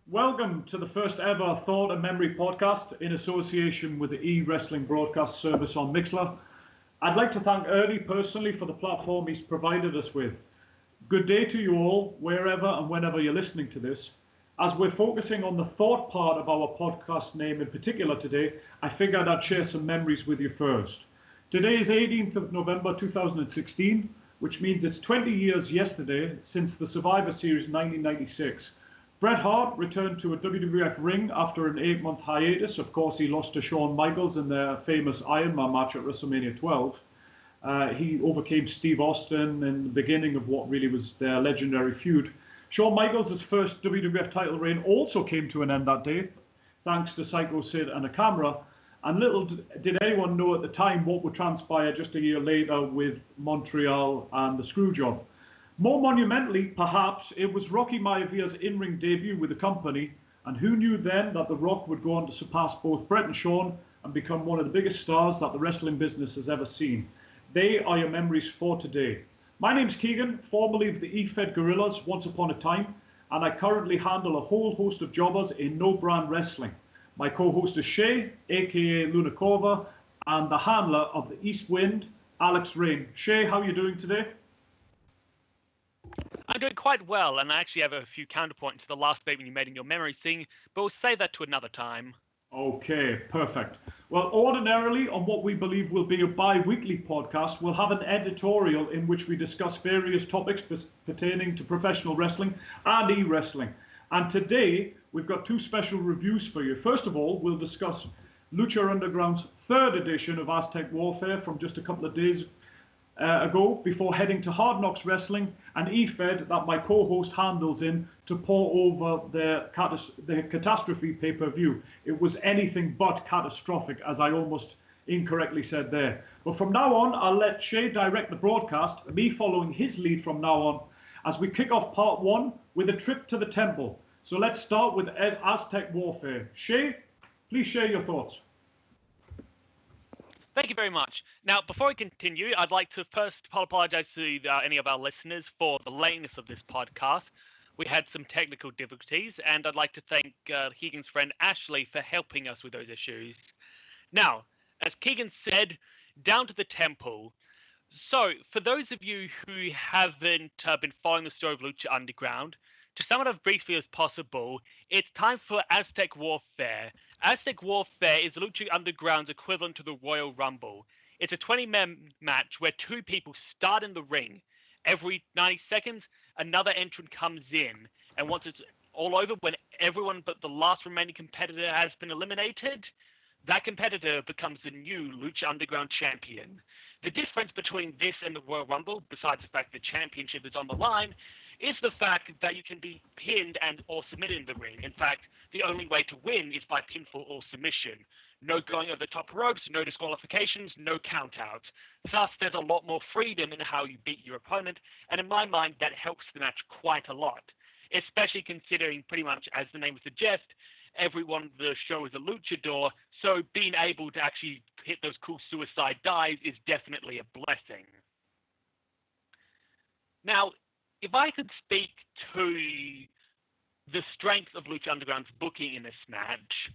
Welcome to the first ever Thought and Memory podcast in association with the e-wrestling broadcast service on Mixlr. I'd like to thank Ernie personally for the platform he's provided us with. Good day to you all, wherever and whenever you're listening to this. As we're focusing on the thought part of our podcast name in particular today, I figured I'd share some memories with you first. Today is 18th of November 2016, which means it's 20 years yesterday since the Survivor Series 1996. Bret Hart returned to a WWF ring after an 8-month hiatus. Of course, he lost to Shawn Michaels in their famous Iron Man match at WrestleMania 12. He overcame Steve Austin in the beginning of what really was their legendary feud. Shawn Michaels' first WWF title reign also came to an end that day, thanks to Psycho Sid and a camera. And little did anyone know at the time what would transpire just a year later with Montreal and the Screwjob. More monumentally, perhaps, it was Rocky Maivira's in-ring debut with the company, and who knew then that The Rock would go on to surpass both Bret and Shawn and become one of the biggest stars that the wrestling business has ever seen. They are your memories for today. My name's Keegan, formerly of the Efed Gorillas once upon a time, and I currently handle a whole host of jobbers in no-brand wrestling. My co-host is Shay, aka Lunakova, and the handler of the East Wind, Alex Rain. Shay, how are you doing today? I'm doing quite well, and I actually have a few counterpoints to the last statement you made in your memories thing, but we'll save that to another time. Okay, perfect. Well, ordinarily, on what we believe will be a bi-weekly podcast, we'll have an editorial in which we discuss various topics pertaining to professional wrestling and e-wrestling. And today, we've got two special reviews for you. First of all, we'll discuss Lucha Underground's third edition of Aztec Warfare from just a couple of days ago, before heading to Hard Knox Wrestling and Efed that my co-host handles in to pour over the Catastrophe PPV. It was anything but catastrophic, as I almost incorrectly said there. But from now on, I'll let Shay direct the broadcast, me following his lead from now on, as we kick off part one with a trip to the temple. So let's start with Aztec Warfare. Shay, please share your thoughts. Thank you very much. Now, before we continue, I'd like to first apologize to any of our listeners for the lateness of this podcast. We had some technical difficulties, and I'd like to thank Keegan's friend Ashley for helping us with those issues. Now, as Keegan said, down to the temple. So, for those of you who haven't been following the story of Lucha Underground, to sum it up briefly as possible, it's time for Aztec Warfare. Aztec Warfare is Lucha Underground's equivalent to the Royal Rumble. It's a 20-man match where two people start in the ring. Every 90 seconds, another entrant comes in. And once it's all over, when everyone but the last remaining competitor has been eliminated, that competitor becomes the new Lucha Underground champion. The difference between this and the Royal Rumble, besides the fact the championship is on the line, is the fact that you can be pinned and or submitted in the ring. In fact, the only way to win is by pinfall or submission. No going over the top ropes, no disqualifications, no countouts. Thus, there's a lot more freedom in how you beat your opponent, and in my mind, that helps the match quite a lot. Especially considering, pretty much as the name suggests, everyone on the show is a luchador, so being able to actually hit those cool suicide dives is definitely a blessing. Now, if I could speak to the strength of Lucha Underground's booking in this match,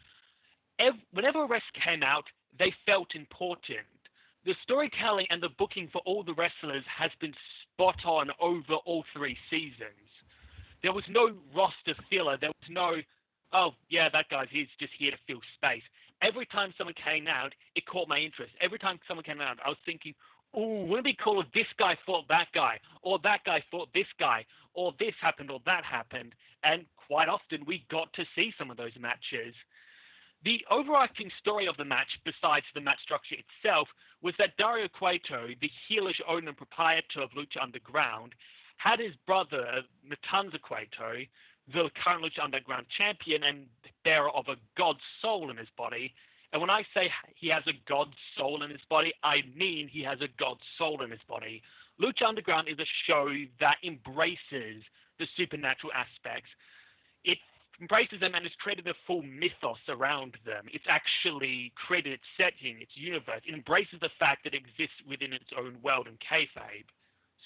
whenever a wrestler came out, they felt important. The storytelling and the booking for all the wrestlers has been spot on over all three seasons. There was no roster filler. There was no, oh, yeah, that guy's just here to fill space. Every time someone came out, it caught my interest. Every time someone came out, I was thinking, oh, wouldn't it be cool if this guy fought that guy, or that guy fought this guy, or this happened, or that happened? And quite often, we got to see some of those matches. The overarching story of the match, besides the match structure itself, was that Dario Cueto, the heelish owner and proprietor of Lucha Underground, had his brother, Matanza Cueto, the current Lucha Underground champion and bearer of a god's soul in his body. And when I say he has a god's soul in his body, I mean he has a god's soul in his body. Lucha Underground is a show that embraces the supernatural aspects. It embraces them and has created a full mythos around them. It's actually created its setting, its universe. It embraces the fact that it exists within its own world and kayfabe.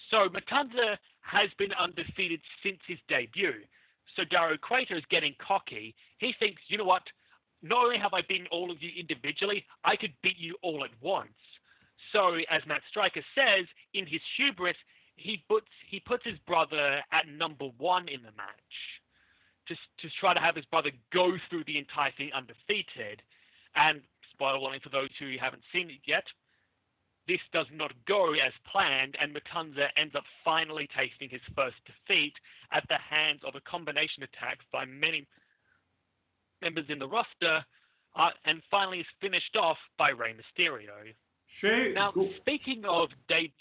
So Matanza has been undefeated since his debut. So Dario Cueto is getting cocky. He thinks, you know what? Not only have I beaten all of you individually, I could beat you all at once. So, as Matt Stryker says, in his hubris, he puts his brother at number 1 in the match to try to have his brother go through the entire thing undefeated. And spoiler warning for those who haven't seen it yet, this does not go as planned, and Matanza ends up finally tasting his first defeat at the hands of a combination attack by many members in the roster, and finally is finished off by Rey Mysterio. Now, speaking of debuts...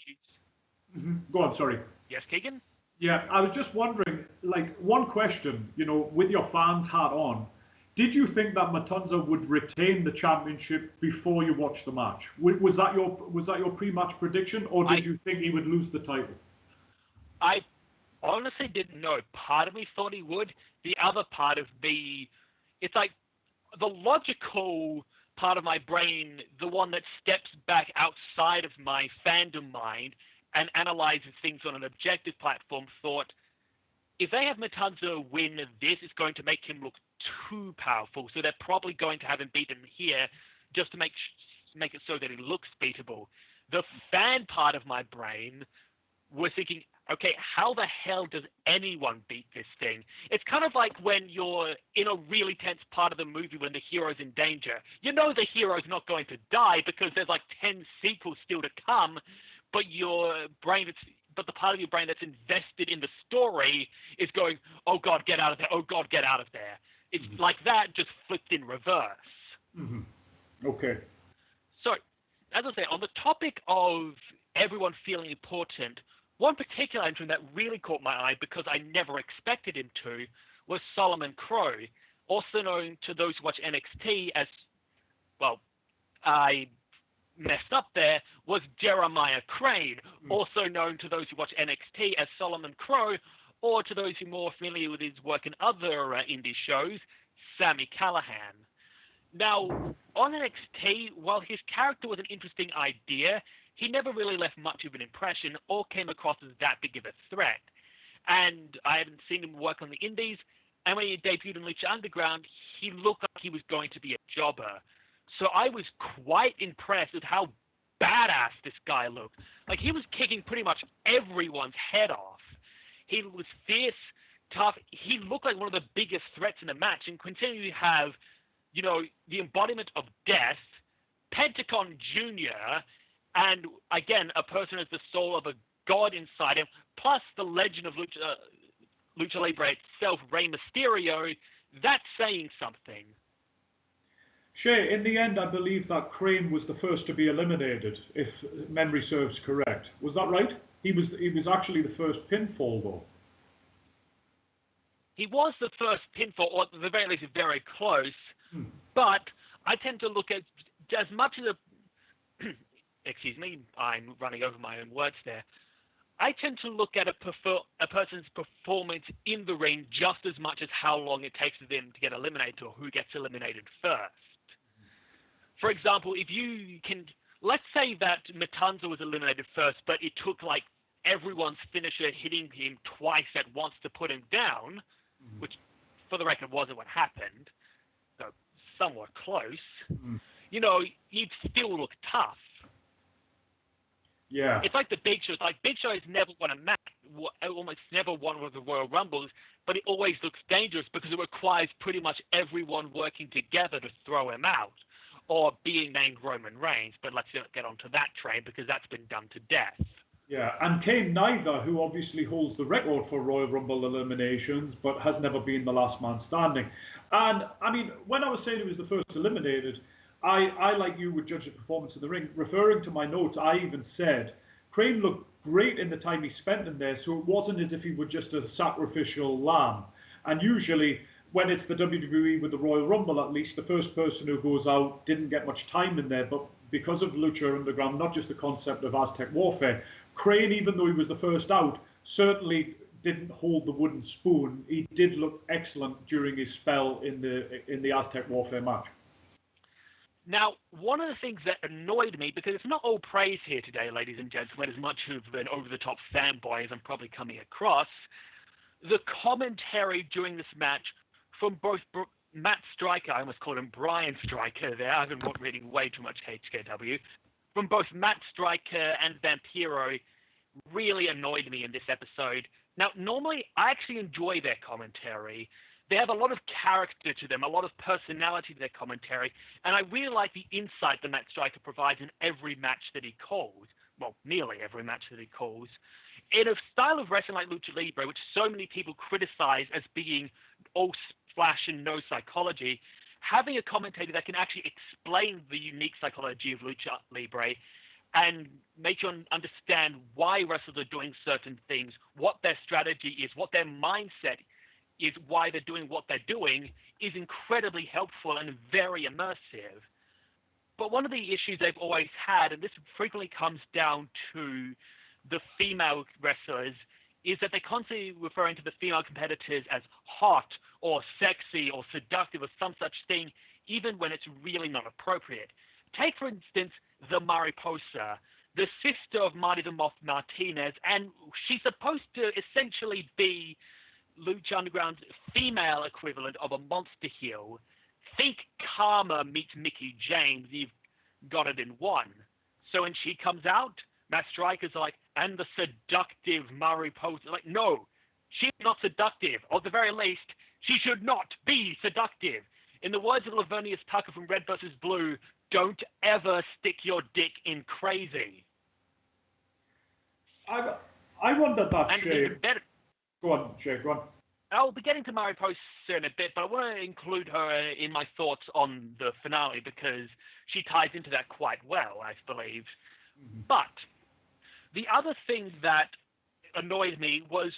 Go on, sorry. Yes, Keegan? Yeah, I was just wondering, like, one question, with your fans hat on, did you think that Matanza would retain the championship before you watched the match? Was that your pre-match prediction, or did you think he would lose the title? I honestly didn't know. Part of me thought he would. The other part of me, it's like the logical part of my brain, the one that steps back outside of my fandom mind and analyzes things on an objective platform, thought, if they have Matanza win this, it's going to make him look too powerful. So they're probably going to have him beaten here just to make it so that he looks beatable. The fan part of my brain was thinking, okay, how the hell does anyone beat this thing? It's kind of like when you're in a really tense part of the movie when the hero's in danger. You know the hero's not going to die because there's like 10 sequels still to come, but the part of your brain that's invested in the story is going, oh God, get out of there. Oh God, get out of there. It's like that, just flipped in reverse. Mm-hmm. Okay. So, as I say, on the topic of everyone feeling important, one particular entrant that really caught my eye because I never expected him to was Solomon Crowe, also known to those who watch NXT as, well, I messed up there, was Jeremiah Crane, also known to those who watch NXT as Solomon Crowe, or to those who are more familiar with his work in other indie shows, Sami Callihan. Now, on NXT, while his character was an interesting idea, he never really left much of an impression or came across as that big of a threat. And I hadn't seen him work on the indies, and when he debuted in Lucha Underground, he looked like he was going to be a jobber. So I was quite impressed with how badass this guy looked. Like, he was kicking pretty much everyone's head off. He was fierce, tough. He looked like one of the biggest threats in the match, and continued to have, the embodiment of death, Pentagon Jr., and again, a person has the soul of a god inside him, plus the legend of Lucha Libre itself, Rey Mysterio. That's saying something. Shay, in the end, I believe that Crane was the first to be eliminated, if memory serves correct. Was that right? He was actually the first pinfall, though. He was the first pinfall, or at the very least, very close. But I tend to look at as much as excuse me, I'm running over my own words there. I tend to look at a person's performance in the ring just as much as how long it takes for them to get eliminated or who gets eliminated first. For example, if you can, let's say that Matanza was eliminated first, but it took like everyone's finisher hitting him twice at once to put him down, which for the record wasn't what happened, though somewhat close, you'd still look tough. Yeah. It's like the Big Show. It's like Big Show has never won a match, almost never won one of the Royal Rumbles, but it always looks dangerous because it requires pretty much everyone working together to throw him out, or being named Roman Reigns. But let's not get onto that train because that's been done to death. Yeah, and Kane Neither, who obviously holds the record for Royal Rumble eliminations, but has never been the last man standing. And, I mean, when I was saying he was the first eliminated, I, like you, would judge the performance in the ring. Referring to my notes, I even said Crane looked great in the time he spent in there, so it wasn't as if he were just a sacrificial lamb. And usually, when it's the WWE with the Royal Rumble, at least, the first person who goes out didn't get much time in there. But because of Lucha Underground, not just the concept of Aztec Warfare, Crane, even though he was the first out, certainly didn't hold the wooden spoon. He did look excellent during his spell in the Aztec Warfare match. Now, one of the things that annoyed me, because it's not all praise here today, ladies and gentlemen, as much of an over-the-top fanboy as I'm probably coming across, the commentary during this match from both Matt Stryker, I almost called him Brian Stryker there, I've been reading way too much HKW, from both Matt Stryker and Vampiro really annoyed me in this episode. Now, normally, I actually enjoy their commentary. They have a lot of character to them, a lot of personality to their commentary, and I really like the insight that Matt Stryker provides in every match that he calls. Well, nearly every match that he calls. In a style of wrestling like Lucha Libre, which so many people criticize as being all splash and no psychology, having a commentator that can actually explain the unique psychology of Lucha Libre and make you understand why wrestlers are doing certain things, what their strategy is, what their mindset is, why they're doing what they're doing, is incredibly helpful and very immersive. But one of the issues they've always had, and this frequently comes down to the female wrestlers, is that they're constantly referring to the female competitors as hot or sexy or seductive or some such thing, even when it's really not appropriate. Take, for instance, the Mariposa, the sister of Marty the Moth Martinez, and she's supposed to essentially be Lucha Underground's female equivalent of a monster heel. Think Karma meets Mickey James, you've got it in one. So when she comes out, Matt Stryker's like, and the seductive Mariposa, like, no, she's not seductive. Or at the very least, she should not be seductive. In the words of Lavernius Tucker from Red vs. Blue, don't ever stick your dick in crazy. I wonder that, and Shay. Even better, Go on, Shay, go on. I'll be getting to Mariposa in a bit, but I want to include her in my thoughts on the finale because she ties into that quite well, I believe. Mm-hmm. But the other thing that annoyed me was,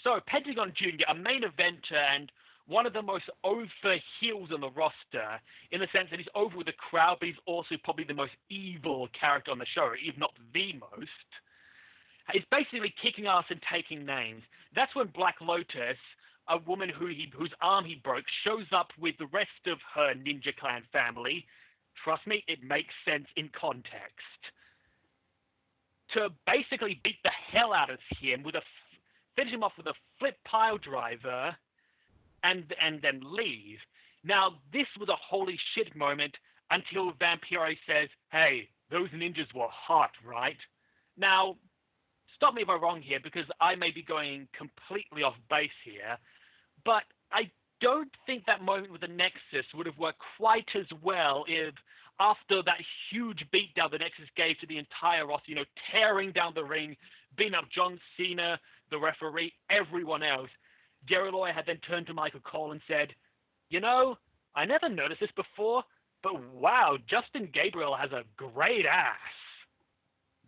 so Pentagon Jr., a main eventer and one of the most over heels on the roster, in the sense that he's over with the crowd, but he's also probably the most evil character on the show, if not the most. It's basically kicking ass and taking names. That's when Black Lotus, a woman whose arm he broke, shows up with the rest of her Ninja Clan family. Trust me, it makes sense in context. To basically beat the hell out of him finish him off with a flip pile driver, and then leave. Now, this was a holy shit moment until Vampiro says, "Hey, those ninjas were hot, right?" Now, stop me if I'm wrong here, because I may be going completely off base here, but I don't think that moment with the Nexus would have worked quite as well if, after that huge beatdown the Nexus gave to the entire roster, tearing down the ring, beating up John Cena, the referee, everyone else, Jerry Lawler had then turned to Michael Cole and said, I never noticed this before, but wow, Justin Gabriel has a great ass.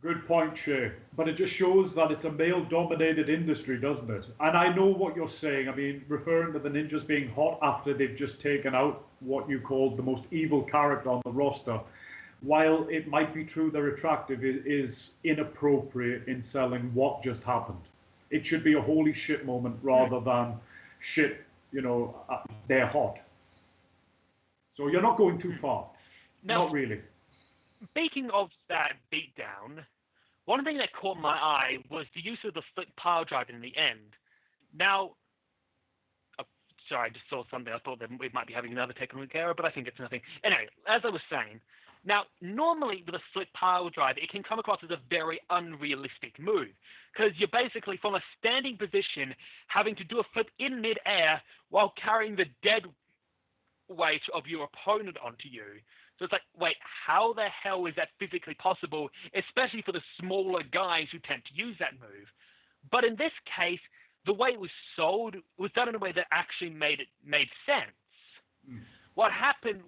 Good point, Shay. But it just shows that it's a male-dominated industry, doesn't it? And I know what you're saying. I mean, referring to the ninjas being hot after they've just taken out what you called the most evil character on the roster, while it might be true they're attractive, it is inappropriate in selling what just happened. It should be a holy shit moment rather than shit, they're hot. So you're not going too far. No. Not really. Speaking of that beatdown, one thing that caught my eye was the use of the flip pile driver in the end. Now, sorry, I just saw something. I thought that we might be having another technical error, but I think it's nothing. Anyway, as I was saying, now, normally with a flip pile driver, it can come across as a very unrealistic move because you're basically from a standing position having to do a flip in midair while carrying the dead weight of your opponent onto you. So it's like, wait, how the hell is that physically possible, especially for the smaller guys who tend to use that move? But in this case, the way it was sold was done in a way that actually made sense. Mm. What happened,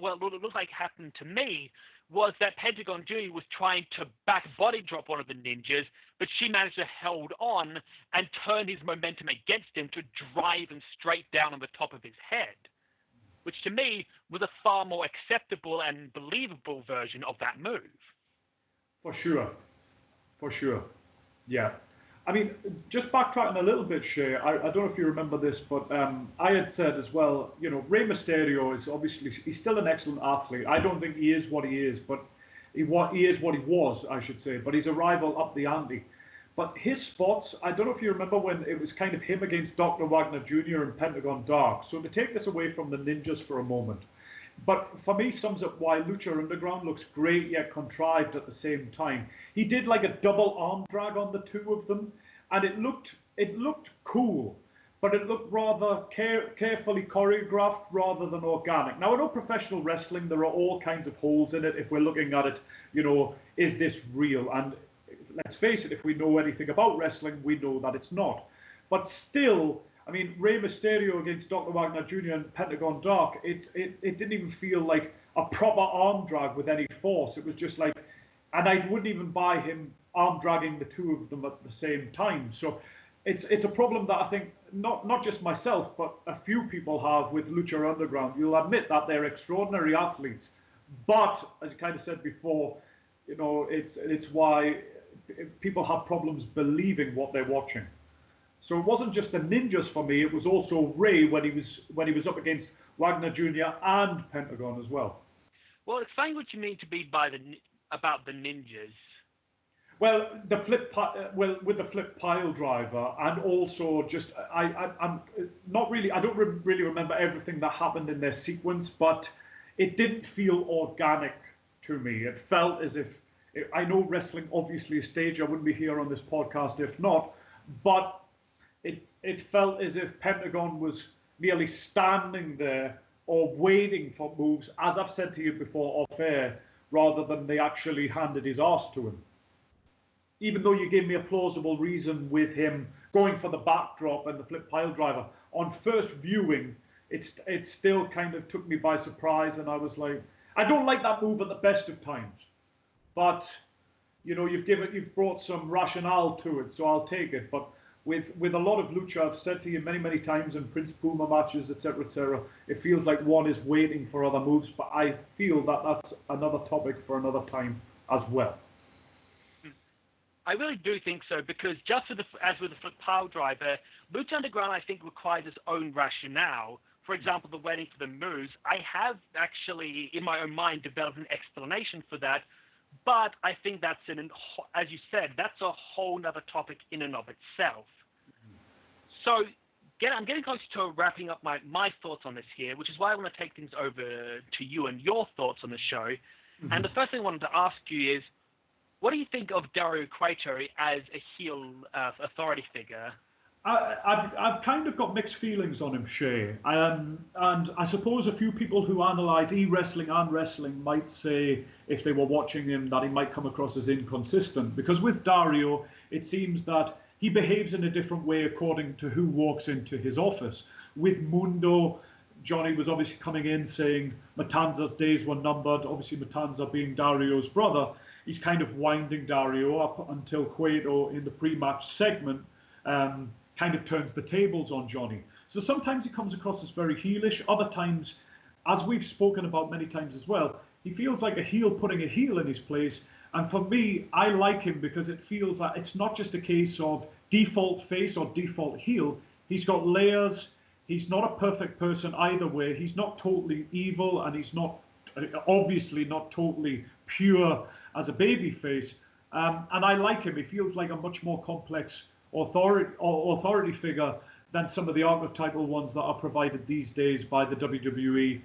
well, what it looked like happened to me was that Pentagon Jr. was trying to back body drop one of the ninjas, but she managed to hold on and turn his momentum against him to drive him straight down on the top of his head, which to me was a far more acceptable and believable version of that move. For sure. Yeah. I mean, just backtracking a little bit, Shay, I don't know if you remember this, but I had said as well, Rey Mysterio is obviously, he's still an excellent athlete. I don't think he is what he is, but he is what he was, I should say, but he's a rival up the ante. But his spots, I don't know if you remember when it was kind of him against Dr. Wagner Jr. and Pentagon Dark. So to take this away from the ninjas for a moment, but for me sums up why Lucha Underground looks great yet contrived at the same time. He did like a double arm drag on the two of them, and it looked cool, but it looked rather carefully choreographed rather than organic. Now I know professional wrestling, there are all kinds of holes in it. If we're looking at it, is this real? And let's face it, if we know anything about wrestling, we know that it's not. But still, I mean, Rey Mysterio against Dr. Wagner Jr. and Pentagon Dark, it didn't even feel like a proper arm drag with any force. It was just like, and I wouldn't even buy him arm dragging the two of them at the same time. So it's a problem that I think not just myself, but a few people have with Lucha Underground. You'll admit that they're extraordinary athletes, but as you kind of said before, it's why people have problems believing what they're watching. So it wasn't just the ninjas for me; it was also Ray when he was up against Wagner Jr. and Pentagon as well. Well, explain what you mean to be about the ninjas. Well, with the flip pile driver, and also just I'm not really. I don't really remember everything that happened in their sequence, but it didn't feel organic to me. It felt as if I know wrestling obviously is staged. I wouldn't be here on this podcast if not, but it felt as if Pentagon was merely standing there or waiting for moves, as I've said to you before off air, rather than they actually handed his arse to him. Even though you gave me a plausible reason with him going for the backdrop and the flip pile driver, on first viewing, it still kind of took me by surprise, and I was like, I don't like that move at the best of times, but you've brought some rationale to it, so I'll take it. But with a lot of lucha, I've said to you many times in Prince Puma matches, etc., it feels like one is waiting for other moves, but I feel that that's another topic for another time as well. I really do think so, because just as with the flip pile driver, Lucha Underground, I think, requires its own rationale. For example, the waiting for the moves. I have actually, in my own mind, developed an explanation for that, but I think that's, as you said, that's a whole other topic in and of itself. So I'm getting close to wrapping up my thoughts on this here, which is why I want to take things over to you and your thoughts on the show. Mm-hmm. And the first thing I wanted to ask you is, what do you think of Dario Cueto as a heel authority figure? I've kind of got mixed feelings on him, Shay. And I suppose a few people who analyse e-wrestling and wrestling might say, if they were watching him, that he might come across as inconsistent. Because with Dario, it seems that he behaves in a different way according to who walks into his office. With Mundo, Johnny was obviously coming in saying Matanza's days were numbered. Obviously, Matanza being Dario's brother. He's kind of winding Dario up until Cueto in the pre-match segment kind of turns the tables on Johnny. So sometimes he comes across as very heelish. Other times, as we've spoken about many times as well, he feels like a heel putting a heel in his place. And for me, I like him because it feels like it's not just a case of default face or default heel. He's got layers. He's not a perfect person either way. He's not totally evil, and he's not obviously not totally pure as a baby face. And I like him. He feels like a much more complex authority figure than some of the archetypal ones that are provided these days by the WWE,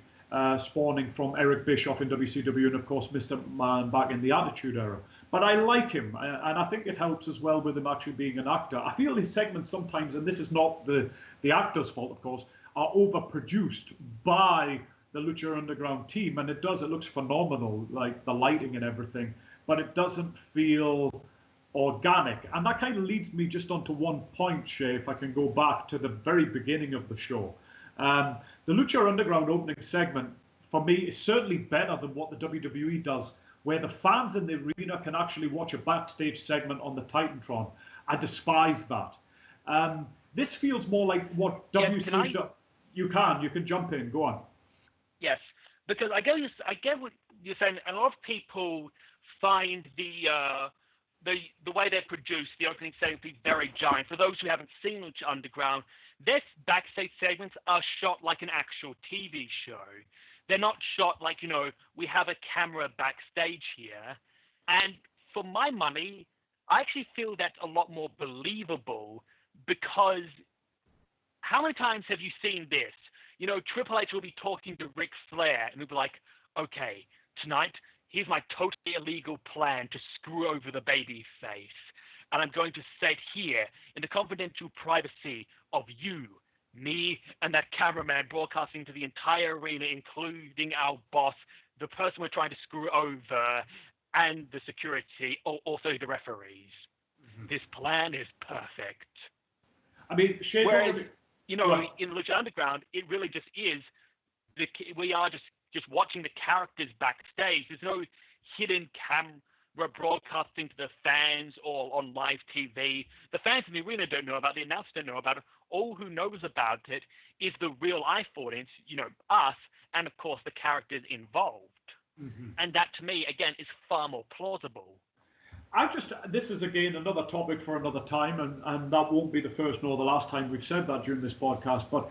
spawning from Eric Bischoff in WCW and, of course, Mr. McMahon back in the Attitude Era. But I like him, and I think it helps as well with him actually being an actor. I feel his segments sometimes, and this is not the actor's fault, of course, are overproduced by the Lucha Underground team, and it looks phenomenal, like the lighting and everything, but it doesn't feel organic. And that kind of leads me just onto one point, Shay, if I can go back to the very beginning of the show. The Lucha Underground opening segment, for me, is certainly better than what the WWE does, where the fans in the arena can actually watch a backstage segment on the Titantron. I despise that. This feels more like what WCW... You can jump in, go on. Yes, because I get what you're saying. A lot of people find the way they're produced, the opening segments, be very jarring. For those who haven't seen Lucha Underground, their backstage segments are shot like an actual TV show. They're not shot like, we have a camera backstage here. And for my money, I actually feel that's a lot more believable because how many times have you seen this? You know, Triple H will be talking to Ric Flair and he'll be like, okay, tonight, here's my totally illegal plan to screw over the baby face. And I'm going to say it here in the confidential privacy of you, me, and that cameraman broadcasting to the entire arena, including our boss, the person we're trying to screw over, and the security, or also the referees. Mm-hmm. This plan is perfect. I mean, whereas, you know, right. In Lucha Underground, it really just is, we are just watching the characters backstage. There's no hidden camera broadcasting to the fans or on live TV. The fans in the arena don't know about it. The announcers don't know about it. All who knows about it is the real life audience, you know, us, and of course the characters involved. Mm-hmm. And that, to me, again, is far more plausible. This is, again, another topic for another time, and that won't be the first nor the last time we've said that during this podcast, but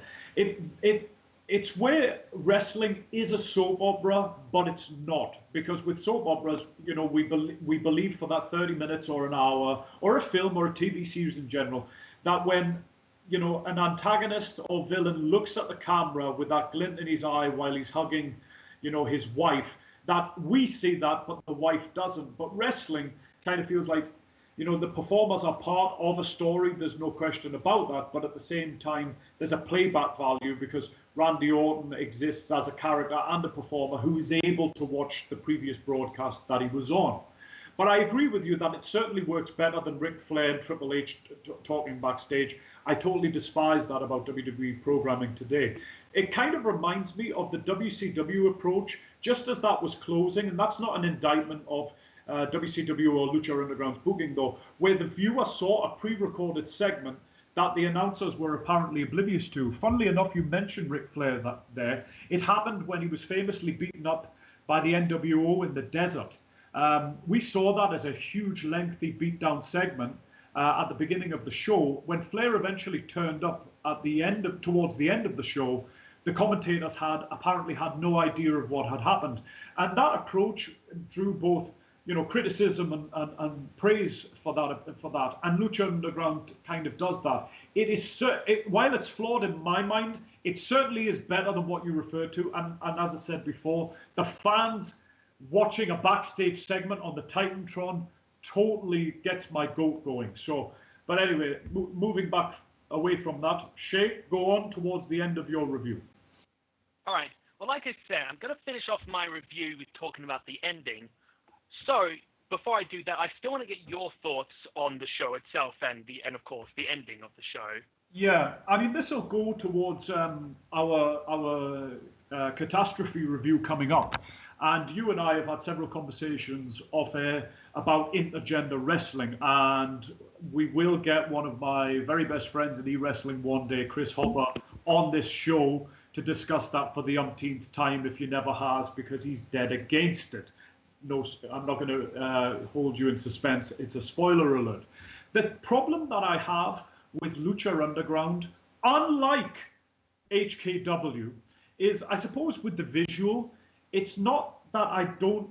it's where wrestling is a soap opera, but it's not. Because with soap operas, you know, we believe for that 30 minutes or an hour, or a film or a TV series in general, that when, you know, an antagonist or villain looks at the camera with that glint in his eye while he's hugging, you know, his wife, that we see that, but the wife doesn't. But wrestling kind of feels like, you know, the performers are part of a story. There's no question about that. But at the same time, there's a playback value because Randy Orton exists as a character and a performer who is able to watch the previous broadcast that he was on. But I agree with you that it certainly works better than Ric Flair and Triple H talking backstage. I totally despise that about WWE programming today. It kind of reminds me of the WCW approach, just as that was closing, and that's not an indictment of WCW or Lucha Underground's booking, though, where the viewer saw a pre-recorded segment that the announcers were apparently oblivious to. Funnily enough, you mentioned Ric Flair there. It happened when he was famously beaten up by the NWO in the desert. We saw that as a huge, lengthy beatdown segment at the beginning of the show. When Flair eventually turned up at towards the end of the show, the commentators apparently had no idea of what had happened. And that approach drew both, you know, criticism and praise for that. And Lucha Underground kind of does that. While it's flawed in my mind, it certainly is better than what you referred to. And as I said before, the fans watching a backstage segment on the Titantron totally gets my goat going. So, but anyway, moving back away from that, Shay, go on towards the end of your review. All right. Well, like I said, I'm going to finish off my review with talking about the ending. So, before I do that, I still want to get your thoughts on the show itself and of course, the ending of the show. Yeah, I mean, this will go towards our catastrophe review coming up. And you and I have had several conversations off air about intergender wrestling. And we will get one of my very best friends in e-wrestling one day, Chris Hopper, on this show to discuss that for the umpteenth time, if he never has, because he's dead against it. No, I'm not going to hold you in suspense. It's a spoiler alert. The problem that I have with Lucha Underground, unlike HKW, is, I suppose, with the visual, it's not that I don't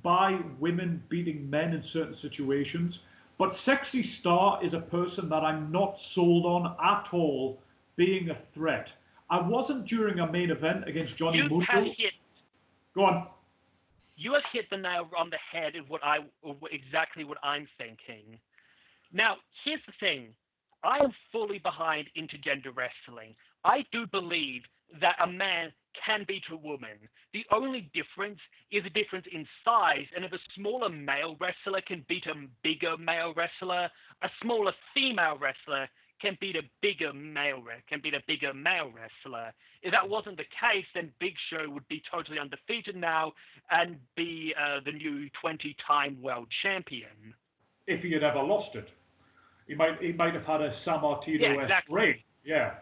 buy women beating men in certain situations, but Sexy Star is a person that I'm not sold on at all being a threat. I wasn't during a main event against Johnny Mundo. Go on. You have hit the nail on the head of exactly what I'm thinking. Now, here's the thing. I am fully behind intergender wrestling. I do believe that a man can beat a woman. The only difference is a difference in size. And if a smaller male wrestler can beat a bigger male wrestler, a smaller female wrestler can beat a bigger male wrestler. If that wasn't the case, then Big Show would be totally undefeated now and be the new 20-time world champion. If he had ever lost it. He might have had a San Martino-esque reign. Yeah.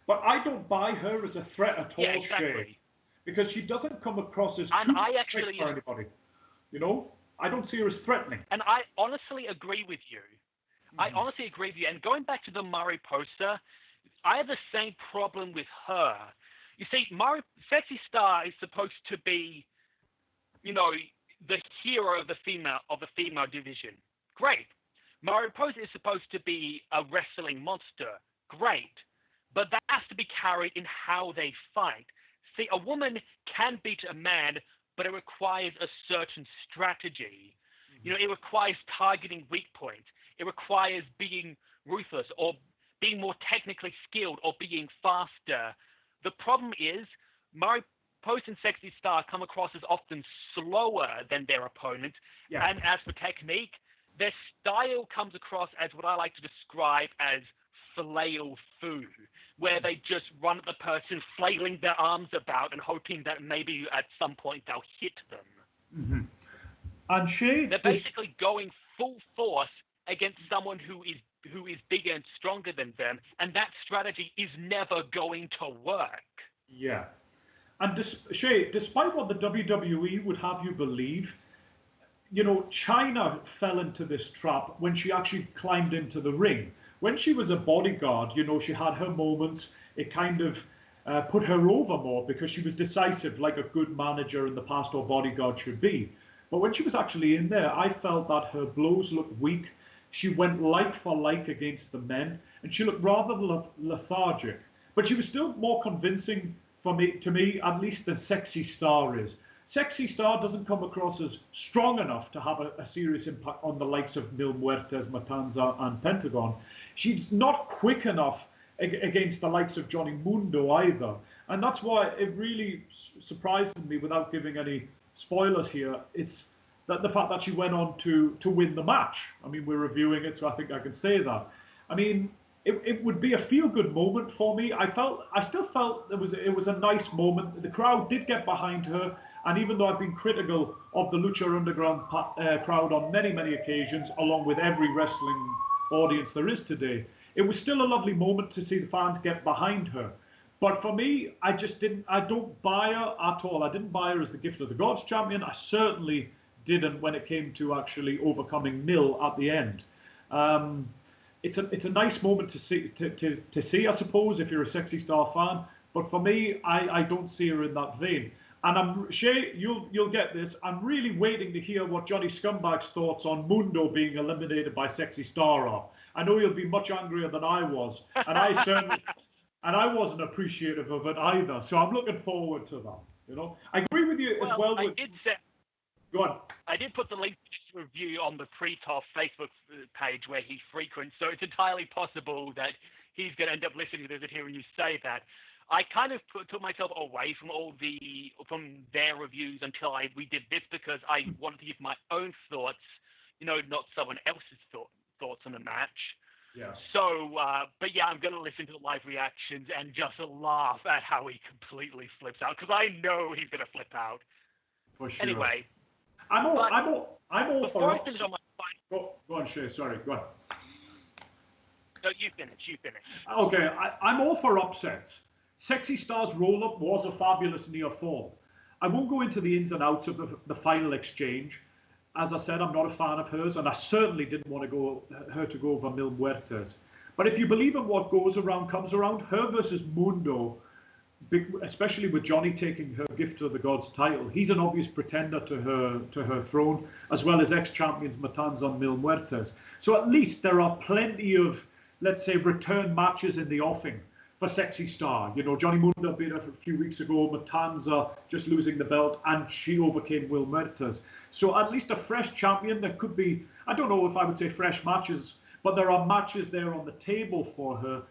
But I don't buy her as a threat at all, Shay, because she doesn't come across as too quick for anybody. You know? I don't see her as threatening. And I honestly agree with you. And going back to the Mari poster, I have the same problem with her. You see, Sexy Star is supposed to be, you know, the hero of the female division. Great. Mariposa is supposed to be a wrestling monster. Great. But that has to be carried in how they fight. See, a woman can beat a man, but it requires a certain strategy. You know, it requires targeting weak points. It requires being ruthless or being more technically skilled or being faster. The problem is Mariposa and Sexy Star come across as often slower than their opponent. Yeah. And as for technique, their style comes across as what I like to describe as flail foo, where they just run at the person, flailing their arms about and hoping that maybe at some point they'll hit them. Mm-hmm. And they're basically going full force against someone who is bigger and stronger than them, and that strategy is never going to work. Yeah. And Shay, despite what the WWE would have you believe, you know, Chyna fell into this trap when she actually climbed into the ring. When she was a bodyguard, you know, she had her moments. It kind of put her over more because she was decisive, like a good manager in the past or bodyguard should be. But when she was actually in there, I felt that her blows looked weak. She went like for like against the men, and she looked rather lethargic. But she was still more convincing to me, at least than Sexy Star is. Sexy Star doesn't come across as strong enough to have a serious impact on the likes of Mil Muertes, Matanza, and Pentagon. She's not quick enough against the likes of Johnny Mundo either. And that's why it really surprised me, without giving any spoilers here, it's that the fact that she went on to win the match. I mean, we're reviewing it, so I think I can say that. I mean, it would be a feel-good moment for me. I still felt it was a nice moment. The crowd did get behind her, and even though I've been critical of the Lucha Underground crowd on many, many occasions, along with every wrestling audience there is today, it was still a lovely moment to see the fans get behind her. But for me, I don't buy her at all. I didn't buy her as the Gift of the Gods champion. I certainly didn't when it came to actually overcoming Mil at the end. It's a nice moment to see, I suppose, if you're a Sexy Star fan. But for me, I don't see her in that vein. And Shay, you'll get this. I'm really waiting to hear what Johnny Scumbag's thoughts on Mundo being eliminated by Sexy Star are. I know you'll be much angrier than I was, and I wasn't appreciative of it either. So I'm looking forward to that. You know, I agree with you as well. Go on. I did put the link to review on the Pre-Top Facebook page where he frequents, so it's entirely possible that he's going to end up listening to this hearing you say that. I kind of took myself away from from their reviews until we did this, because I wanted to give my own thoughts, you know, not someone else's thoughts on the match. Yeah. So, but yeah, I'm going to listen to the live reactions and just laugh at how he completely flips out, because I know he's going to flip out. For sure. Anyway, I'm all for upsets. Go on, Shay. Sorry, go on. No, you finish. Okay, I'm all for upsets. Sexy Star's roll-up was a fabulous near fall. I won't go into the ins and outs of the final exchange. As I said, I'm not a fan of hers, and I certainly didn't want her to go over Mil Muertes. But if you believe in what goes around comes around, her versus Mundo, especially with Johnny taking her Gift of the Gods title, he's an obvious pretender to her throne, as well as ex-champions Matanza and Mil Muertes. So at least there are plenty of, let's say, return matches in the offing for Sexy Star. You know, Johnny Mundo beat her a few weeks ago, Matanza just losing the belt, and she overcame Mil Muertes. So at least a fresh champion. There could be, I don't know if I would say fresh matches, but there are matches there on the table for her.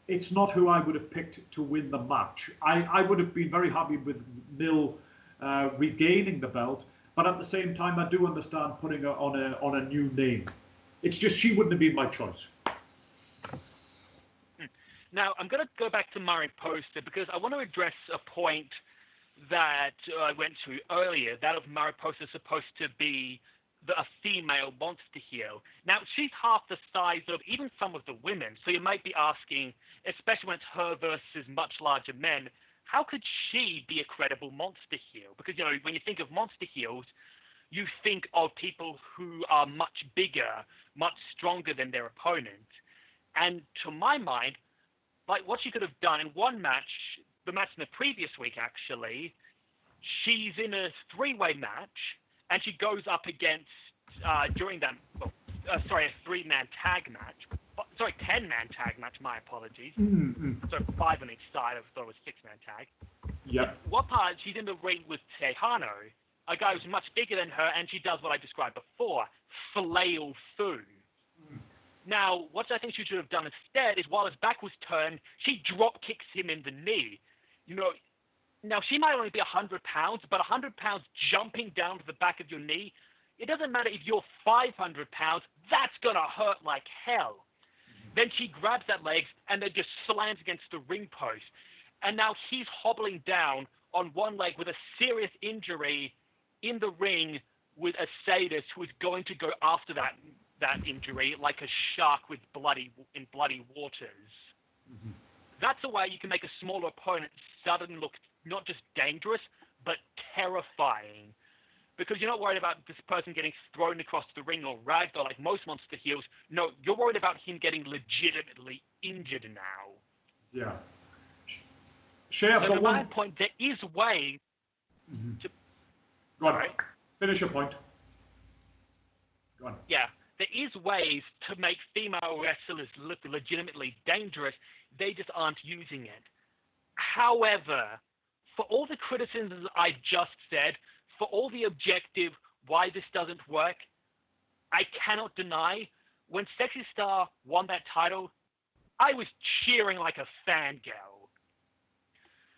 It's not who I would have picked to win the match. I would have been very happy with Mil regaining the belt, but at the same time, I do understand putting her on a new name. It's just she wouldn't have been my choice. Now, I'm going to go back to Mariposa because I want to address a point that I went to earlier, that of Mariposa supposed to be a female monster heel. Now, she's half the size of even some of the women, so you might be asking, especially when it's her versus much larger men, how could she be a credible monster heel? Because, you know, when you think of monster heels, you think of people who are much bigger, much stronger than their opponent. And to my mind, like what she could have done in one match, the match in the previous week actually, she's in a three-way match and she goes up against during that, a 3-man tag match. Sorry, 10-man tag match. My apologies. So 5 on each side. I thought it was 6-man tag. Yep. What part? She's in the ring with Tejano, a guy who's much bigger than her, and she does what I described before: flail Fu. Now, what I think she should have done instead is, while his back was turned, she drop kicks him in the knee. Now she might only be 100 pounds, but 100 pounds jumping down to the back of your knee, it doesn't matter if you're 500 pounds, that's gonna hurt like hell. Then she grabs that leg and then just slams against the ring post. And now he's hobbling down on one leg with a serious injury in the ring with a sadist who is going to go after that injury like a shark in bloody waters. That's a way you can make a smaller opponent suddenly look not just dangerous, but terrifying. Because you're not worried about this person getting thrown across the ring or ragdoll like most monster heels. No, you're worried about him getting legitimately injured now. Yeah. Share for my point, there is ways to... Go on. Right? Finish your point. Go on. Yeah. There is ways to make female wrestlers look legitimately dangerous. They just aren't using it. However, for all the criticisms I just said, for all the objective why this doesn't work, I cannot deny when Sexy Star won that title, I was cheering like a fangirl.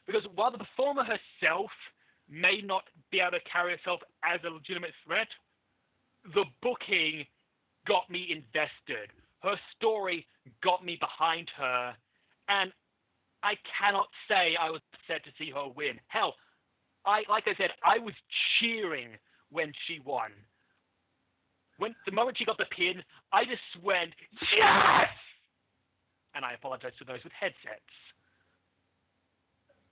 Because while the performer herself may not be able to carry herself as a legitimate threat, the booking got me invested. Her story got me behind her, and I cannot say I was upset to see her win. Hell, like I said, I was cheering when she won. The moment she got the pin, I just went, yes! And I apologize to those with headsets.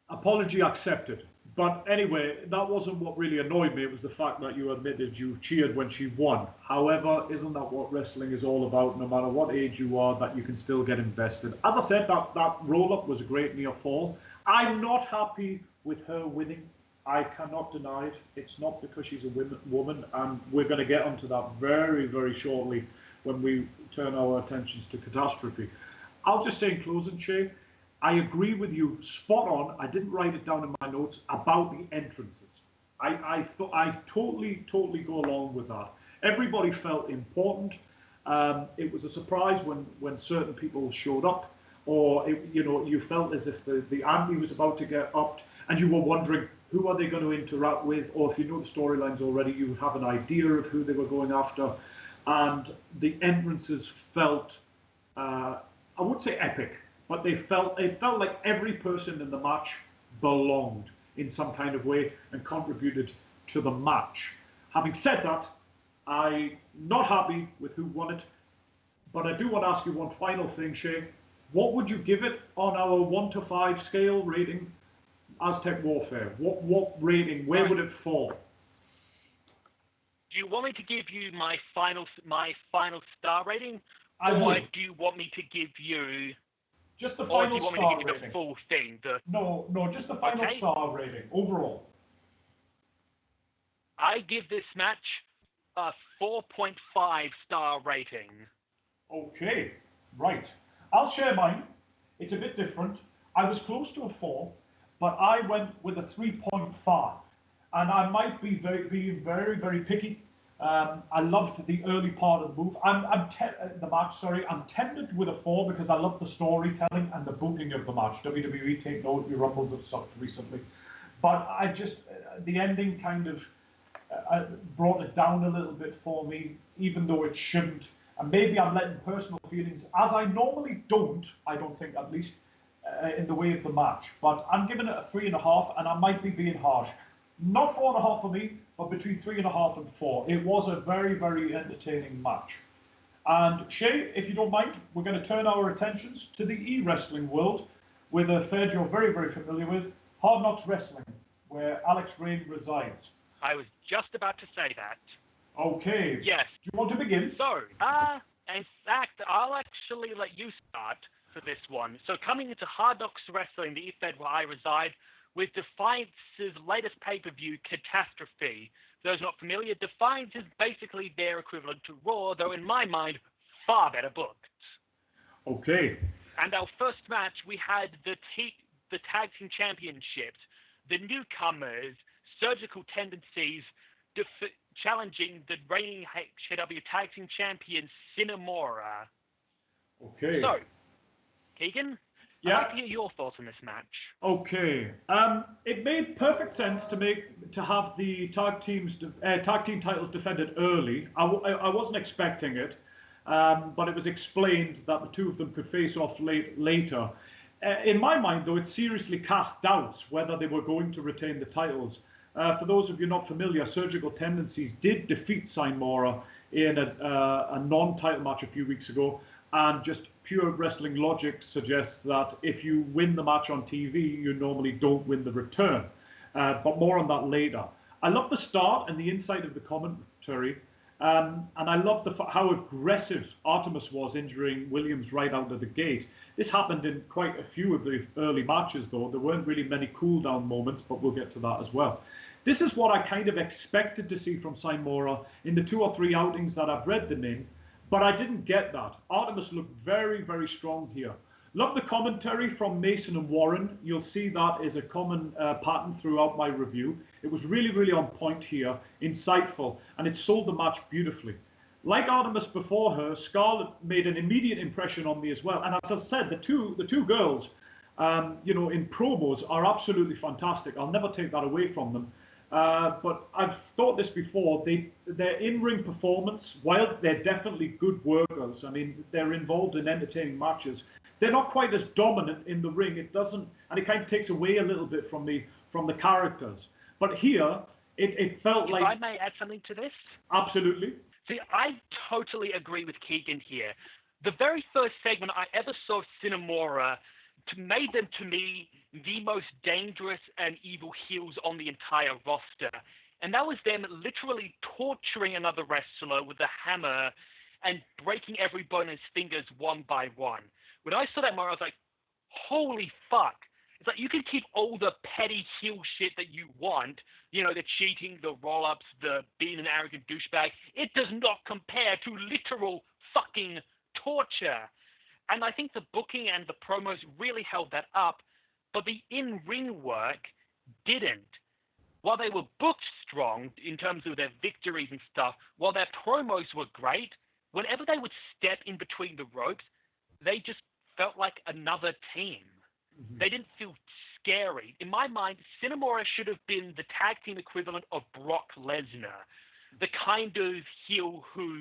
Apology accepted. But anyway, that wasn't what really annoyed me. It was the fact that you admitted you cheered when she won. However, isn't that what wrestling is all about? No matter what age you are, that you can still get invested. As I said, that roll-up was a great near fall. I'm not happy with her winning. I cannot deny it. It's not because she's a woman, and we're going to get onto that very, very shortly when we turn our attentions to Catastrophe. I'll just say in closing, Shay, I agree with you, spot on. I didn't write it down in my notes about the entrances. I totally go along with that. Everybody felt important. It was a surprise when certain people showed up, or you felt as if the ante was about to get upped, and you were wondering who are they going to interact with, or if you know the storylines already, you would have an idea of who they were going after. And the entrances felt, I would say epic, but it felt like every person in the match belonged in some kind of way and contributed to the match. Having said that, I'm not happy with who won it, but I do want to ask you one final thing, Shay. What would you give it on our 1 to 5 scale rating, Aztec Warfare? What rating? Where would it fall? Do you want me to give you my final star rating, or do you want me to give you just the final star rating? The full thing? No, just the final star rating overall. I give this match a 4.5 star rating. Okay, right. I'll share mine. It's a bit different. I was close to a 4, but I went with a 3.5. And I might be being very, very picky. I loved the early part of the move. The match. I'm tempted with a 4 because I love the storytelling and the booking of the match. WWE, take note, your Rumbles have sucked recently. But I just, the ending kind of brought it down a little bit for me, even though it shouldn't. And maybe I'm letting personal feelings, as I normally don't, I don't think at least, in the way of the match. But I'm giving it a 3.5, and I might be being harsh. Not 4.5 for me, but between 3.5 and 4. It was a very, very entertaining match. And Shay, if you don't mind, we're going to turn our attentions to the e-wrestling world with a fair you're very, very familiar with, Hard Knox Wrestling, where Alex Rain resides. I was just about to say that. Okay. Yes. Do you want to begin? So, in fact, I'll actually let you start for this one. So coming into Hard Knox Wrestling, the Efed where I reside, with Defiance's latest pay-per-view, Catastrophe. For those not familiar, Defiance is basically their equivalent to Raw, though in my mind, far better booked. Okay. And our first match, we had the Tag Team Championships, the newcomers, Surgical Tendencies, challenging the reigning HKW Tag Team Champion, Cinemora. Okay. So, Keegan, I'd like to hear your thoughts on this match. Okay. It made perfect sense to have the tag team titles defended early. I wasn't expecting it, but it was explained that the two of them could face off later. In my mind, though, it seriously cast doubts whether they were going to retain the titles. For those of you not familiar, Surgical Tendencies did defeat Cinemora in a non-title match a few weeks ago, and just pure wrestling logic suggests that if you win the match on TV, you normally don't win the return. But more on that later. I love the start and the insight of the commentary, and I love how aggressive Artemis was, injuring Williams right out of the gate. This happened in quite a few of the early matches, though. There weren't really many cool-down moments, but we'll get to that as well. This is what I kind of expected to see from Cinemora in the 2 or 3 outings that I've read them in, but I didn't get that. Artemis looked very, very strong here. Love the commentary from Mason and Warren. You'll see that is a common pattern throughout my review. It was really, really on point here, insightful, and it sold the match beautifully. Like Artemis before her, Scarlett made an immediate impression on me as well. And as I said, the two girls, in promos are absolutely fantastic. I'll never take that away from them. But I've thought this before, their in-ring performance, while they're definitely good workers, I mean, they're involved in entertaining matches, they're not quite as dominant in the ring. It kind of takes away a little bit from the characters. But here, it felt like... If I may add something to this? Absolutely. See, I totally agree with Keegan here. The very first segment I ever saw of Cinemora made them, to me, the most dangerous and evil heels on the entire roster. And that was them literally torturing another wrestler with a hammer and breaking every bone in his fingers one by one. When I saw that moment, I was like, holy fuck. It's like, you can keep all the petty heel shit that you want, the cheating, the roll-ups, the being an arrogant douchebag. It does not compare to literal fucking torture. And I think the booking and the promos really held that up, but the in-ring work didn't. While they were booked strong in terms of their victories and stuff, while their promos were great, whenever they would step in between the ropes, they just felt like another team. Mm-hmm. They didn't feel scary. In my mind, Cinemora should have been the tag team equivalent of Brock Lesnar, the kind of heel who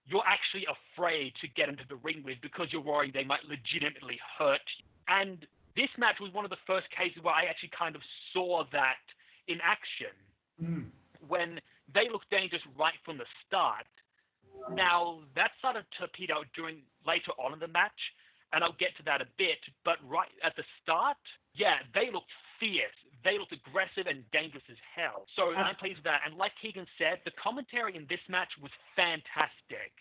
you're actually afraid to get into the ring with because you're worried they might legitimately hurt you. And this match was one of the first cases where I actually kind of saw that in action, when they looked dangerous right from the start. Now, that started to peter out later on in the match, and I'll get to that a bit, but right at the start, yeah, they looked fierce. They looked aggressive and dangerous as hell. So I'm pleased with that. And like Keegan said, the commentary in this match was fantastic.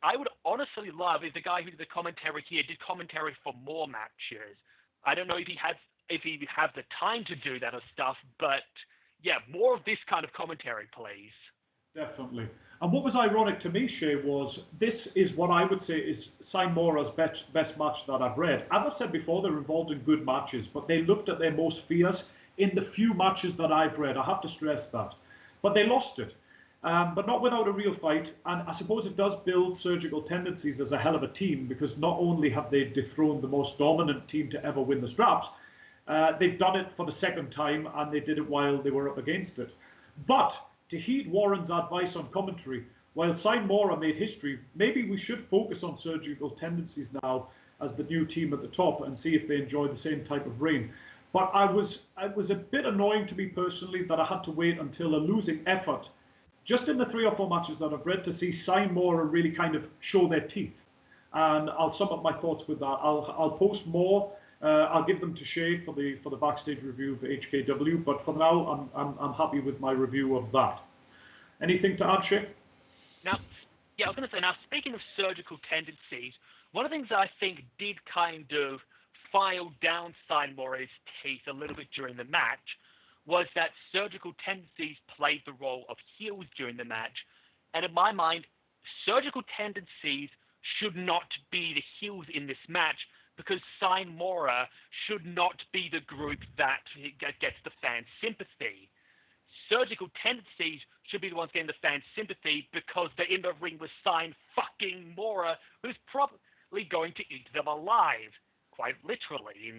I would honestly love if the guy who did the commentary here did commentary for more matches. I don't know if he had the time to do that or stuff, but yeah, more of this kind of commentary, please. Definitely. And what was ironic to me, Shay, was this is what I would say is Cinemora's best match that I've read. As I've said before, they're involved in good matches, but they looked at their most fierce in the few matches that I've read. I have to stress that. But they lost it, but not without a real fight. And I suppose it does build Surgical Tendencies as a hell of a team, because not only have they dethroned the most dominant team to ever win the straps, they've done it for the second time, and they did it while they were up against it. But to heed Warren's advice on commentary, while Cinemora made history, maybe we should focus on Surgical Tendencies now as the new team at the top and see if they enjoy the same type of reign. But it was a bit annoying to me personally that I had to wait until a losing effort, just in the 3 or 4 matches that I've read, to see Cinemora really kind of show their teeth. And I'll sum up my thoughts with that. I'll post more. I'll give them to Shay for the backstage review of HKW, but for now, I'm happy with my review of that. Anything to add, Shay? Now, speaking of Surgical Tendencies, one of the things I think did kind of filed down Mora's teeth a little bit during the match was that surgical tendencies played the role of heels during the match. And in my mind, surgical tendencies should not be the heels in this match, because Mora should not be the group that gets the fan sympathy. Surgical tendencies should be the ones getting the fan sympathy because they're in the ring with fucking Mora, who's probably going to eat them alive, quite literally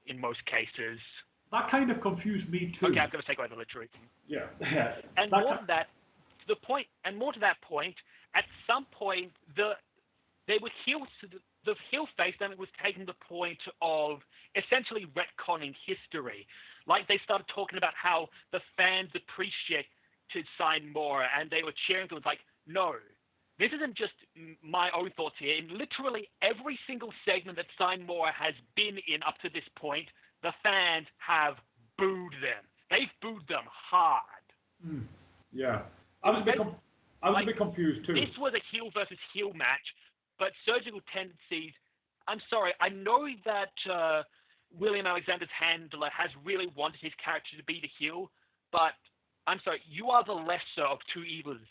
in most cases. That kind of confused me too. Okay, I'm going to take away the literary. Yeah. And more to that, at some point, they were heels. The heel face then was taking the point of essentially retconning history. Like, they started talking about how the fans appreciated Mora, and they were cheering to it. It's like, no, this isn't just my own thoughts here. In literally every single segment that Mora has been in up to this point, the fans have booed them. They've booed them hard. Yeah. I was a bit confused too. This was a heel versus heel match, but surgical tendencies, I'm sorry, I know that William Alexander's handler has really wanted his character to be the heel, but I'm sorry, you are the lesser of two evils.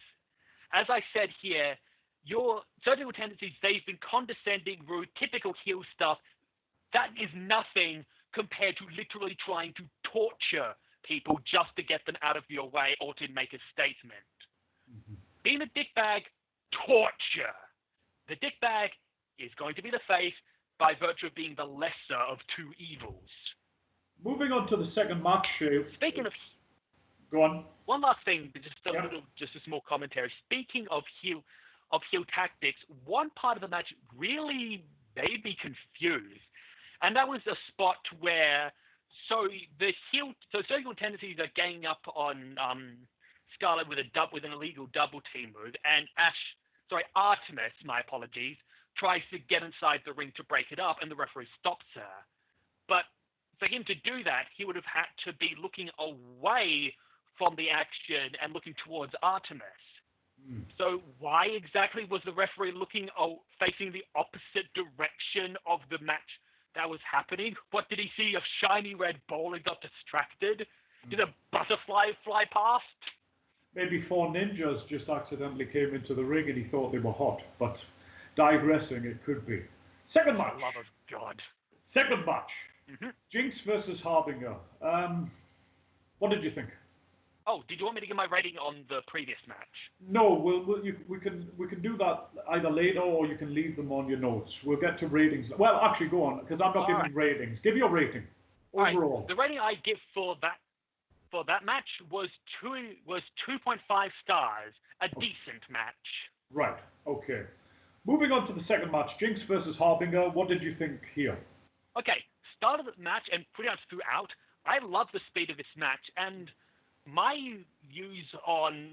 As I said here, your surgical tendencies, they've been condescending, rude, typical heel stuff. That is nothing compared to literally trying to torture people just to get them out of your way or to make a statement. Being a dickbag, torture. The dickbag is going to be the face by virtue of being the lesser of two evils. Moving on to the second match. Speaking of... Go on. One last thing, just a small commentary. Speaking of heel tactics, one part of the match really made me confused. And that was a spot where, surgical tendencies are ganging up on Scarlett with an illegal double team move, and Artemis, my apologies, tries to get inside the ring to break it up, and the referee stops her. But for him to do that, he would have had to be looking away from the action and looking towards Artemis. So why exactly was the referee facing the opposite direction of the match that was happening? What did he see? A shiny red ball and got distracted? Did a butterfly fly past? Maybe four ninjas just accidentally came into the ring and he thought they were hot, but digressing, it could be. Second match. Love of God. Second match. Jinx versus Harbinger. What did you think? Oh, did you want me to give my rating on the previous match? No, we can do that either later or you can leave them on your notes. We'll get to ratings. Well, actually, go on, because I'm not giving ratings. Give your rating overall. Right. The rating I give for that match was 2.5 stars. A decent match. Right. Okay. Moving on to the second match, Jinx versus Harbinger. What did you think here? Okay. Start of the match and pretty much throughout, I love the speed of this match, and my views on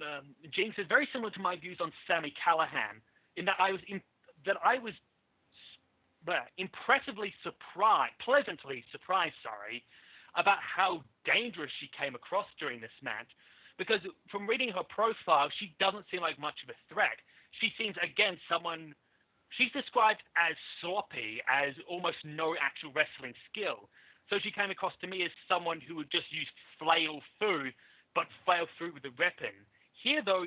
Jinx is very similar to my views on Sami Callihan, in that I was pleasantly surprised, about how dangerous she came across during this match. Because from reading her profile, she doesn't seem like much of a threat. She seems, again, she's described as sloppy, as almost no actual wrestling skill. So she came across to me as someone who would just use flail through, but flail through with a weapon. Here, though,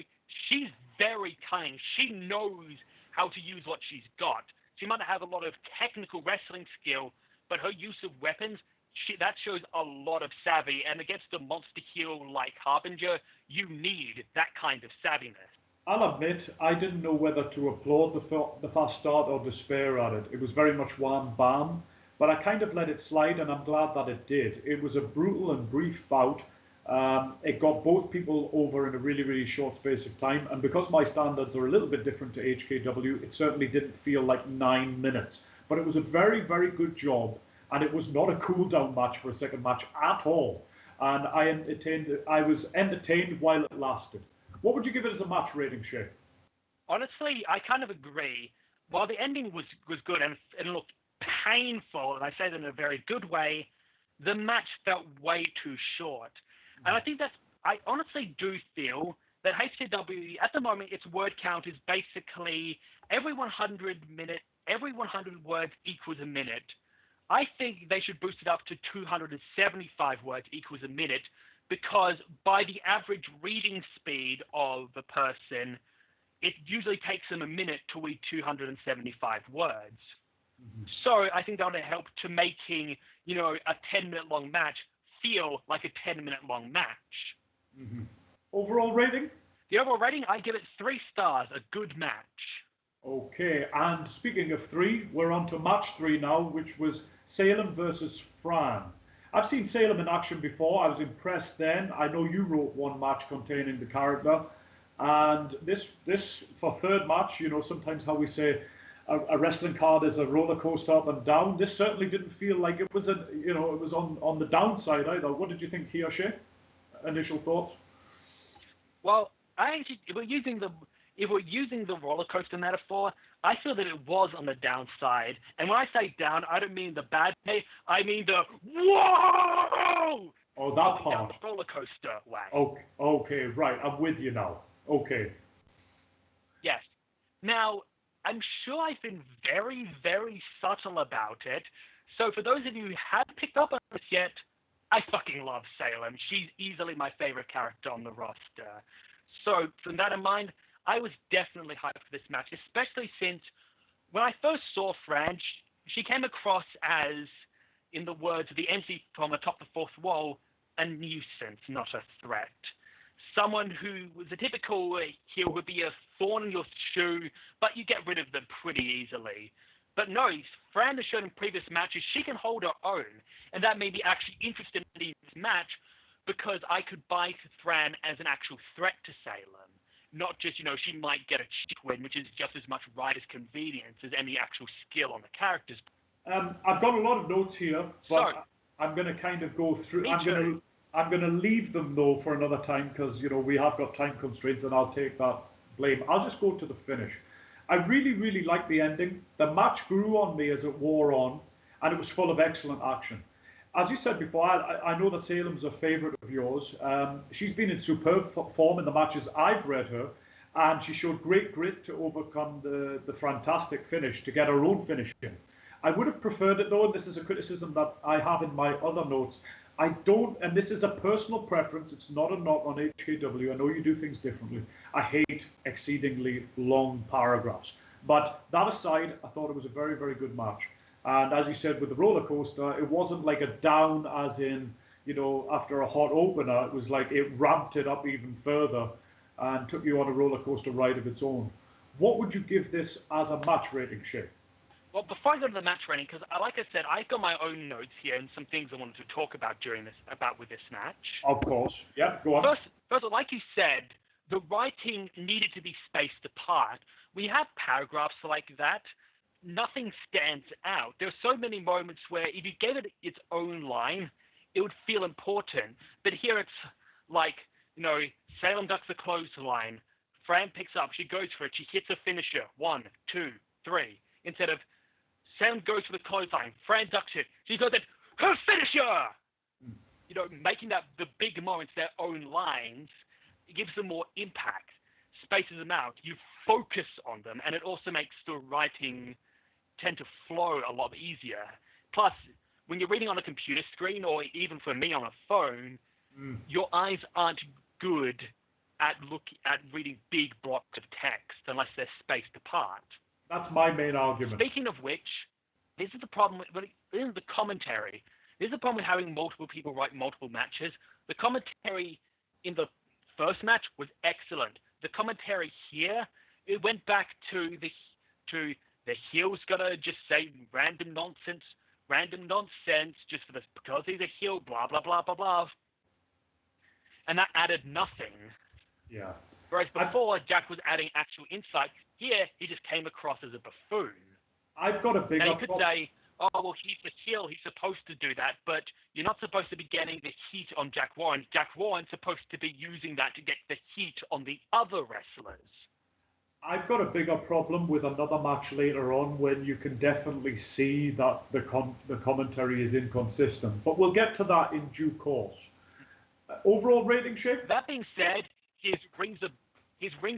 she's very cunning. She knows how to use what she's got. She might not have a lot of technical wrestling skill, but her use of weapons, that shows a lot of savvy. And against a monster heel like Harbinger, you need that kind of savviness. I'll admit, I didn't know whether to applaud the fast start or despair at it. It was very much wham bam, but I kind of let it slide, and I'm glad that it did. It was a brutal and brief bout. It got both people over in a really, really short space of time. And because my standards are a little bit different to HKW, it certainly didn't feel like 9 minutes. But it was a very, very good job. And it was not a cool-down match for a second match at all. And I was entertained while it lasted. What would you give it as a match rating, Shay? Honestly, I kind of agree. While the ending was good and looked painful, and I say that in a very good way, the match felt way too short. And I think I honestly do feel that HCW, at the moment, its word count is basically every 100 words equals a minute. I think they should boost it up to 275 words equals a minute, because by the average reading speed of a person, it usually takes them a minute to read 275 words. Mm-hmm. So I think that would help to making, a 10-minute long match feel like a 10-minute long match. Mm-hmm. Overall rating? The overall rating, I give it 3 stars, a good match. Okay, and speaking of 3, we're on to match 3 now, which was Salem versus Fran. I've seen Salem in action before. I was impressed then. I know you wrote one match containing the character. And this for third match, sometimes how we say a wrestling card is a roller coaster up and down. This certainly didn't feel like it was it was on the downside either. What did you think, Hirschi? Initial thoughts? Well, if we're using the roller coaster metaphor, I feel that it was on the downside. And when I say down, I don't mean the bad way. I mean the whoa! Oh, that part. The roller coaster way. Okay, right. I'm with you now. Okay. Yes. Now, I'm sure I've been very, very subtle about it. So for those of you who haven't picked up on this yet, I fucking love Salem. She's easily my favorite character on the roster. So from that in mind, I was definitely hyped for this match, especially since when I first saw Fran, she came across as, in the words of the MC from atop the fourth wall, a nuisance, not a threat. Someone who was a typical heel who would be a thorn in your shoe, but you get rid of them pretty easily. But no, Fran has shown in previous matches she can hold her own, and that made me actually interested in this match because I could buy Fran as an actual threat to Salem. Not just, she might get a cheap win, which is just as much rider's convenience as any actual skill on the characters. I've got a lot of notes here, but I'm going to kind of go through. I'm going to leave them, though, for another time because, we have got time constraints and I'll take that blame. I'll just go to the finish. I really, really liked the ending. The match grew on me as it wore on, and it was full of excellent action. As you said before, I know that Salem's a favourite of yours. She's been in superb form in the matches I've read her, and she showed great grit to overcome the fantastic finish, to get her own finish in. I would have preferred it, though, and this is a criticism that I have in my other notes. I don't, and this is a personal preference, it's not a knock on HKW, I know you do things differently. I hate exceedingly long paragraphs. But that aside, I thought it was a very, very good match. And as you said, with the roller coaster, it wasn't like a down as in, after a hot opener. It was like it ramped it up even further and took you on a roller coaster ride of its own. What would you give this as a match rating, Shay? Well, before I go to the match rating, because like I said, I've got my own notes here and some things I wanted to talk about with this match. Of course. Yeah, go on. First, like you said, the writing needed to be spaced apart. We have paragraphs like that. Nothing stands out. There are so many moments where if you gave it its own line, it would feel important. But here it's like, Salem ducks the clothesline. Fran picks up. She goes for it. She hits a finisher. 1, 2, 3. Instead of Salem goes for the clothesline. Fran ducks it. She goes at her finisher. Making that the big moments their own lines, it gives them more impact, spaces them out. You focus on them, and it also makes the writing tend to flow a lot easier. Plus, when you're reading on a computer screen, or even for me on a phone, your eyes aren't good at reading big blocks of text unless they're spaced apart. That's my main argument. Speaking of which, this is the problem with the commentary. This is the problem with having multiple people write multiple matches. The commentary in the first match was excellent. The commentary here, it went back to the heel's gotta just say random nonsense just because he's a heel, blah blah blah blah blah, and that added nothing. Yeah. Whereas before, Jack was adding actual insight. Here, he just came across as a buffoon. I've got a bigger Now, you could say, oh, well, he's the heel. He's supposed to do that. But you're not supposed to be getting the heat on Jack Warren. Jack Warren's supposed to be using that to get the heat on the other wrestlers. I've got a bigger problem with another match later on when you can definitely see that the commentary is inconsistent. But we'll get to that in due course. Overall rating, Shay? That being said, his rings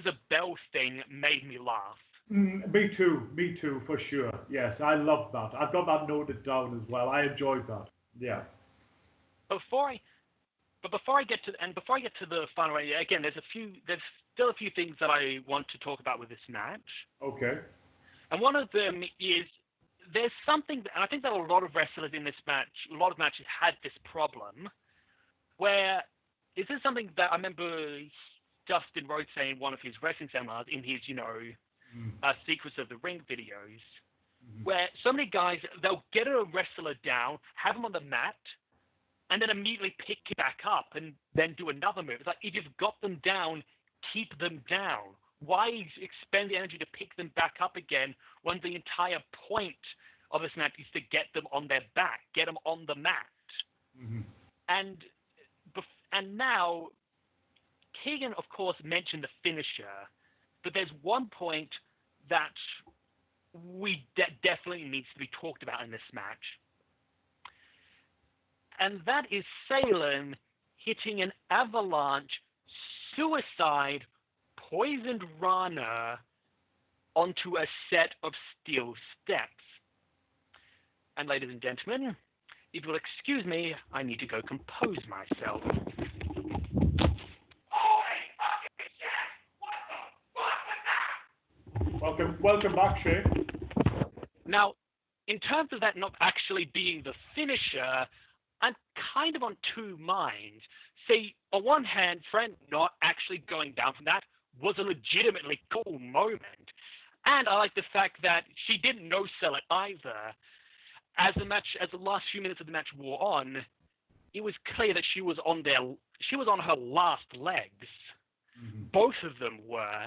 a bell thing made me laugh. Me too, for sure. Yes, I love that. I've got that noted down as well. I enjoyed that. Yeah. Before I get to the final rating, again, there's still a few things that I want to talk about with this match. Okay. And one of them is there's something, and I think that a lot of wrestlers in this match, a lot of matches had this problem, where is this something that I remember Dustin Rhodes saying in one of his wrestling seminars in his, Secrets of the Ring videos, where so many guys, they'll get a wrestler down, have him on the mat, and then immediately pick it back up and then do another move. It's like, if you've got them down, keep them down. Why expend the energy to pick them back up again when the entire point of this match is to get them on their back, get them on the mat? Mm-hmm. And now, Keegan, of course, mentioned the finisher, but there's one point that definitely needs to be talked about in this match. And that is Salem hitting an avalanche, suicide, poisoned Rana onto a set of steel steps. And ladies and gentlemen, if you'll excuse me, I need to go compose myself. Welcome back, Shay. Now, in terms of that not actually being the finisher, I'm kind of on two minds. See, on one hand, Fran not actually going down from that was a legitimately cool moment. And I like the fact that she didn't no-sell it either. As the last few minutes of the match wore on, it was clear that she was on her last legs. Mm-hmm. Both of them were.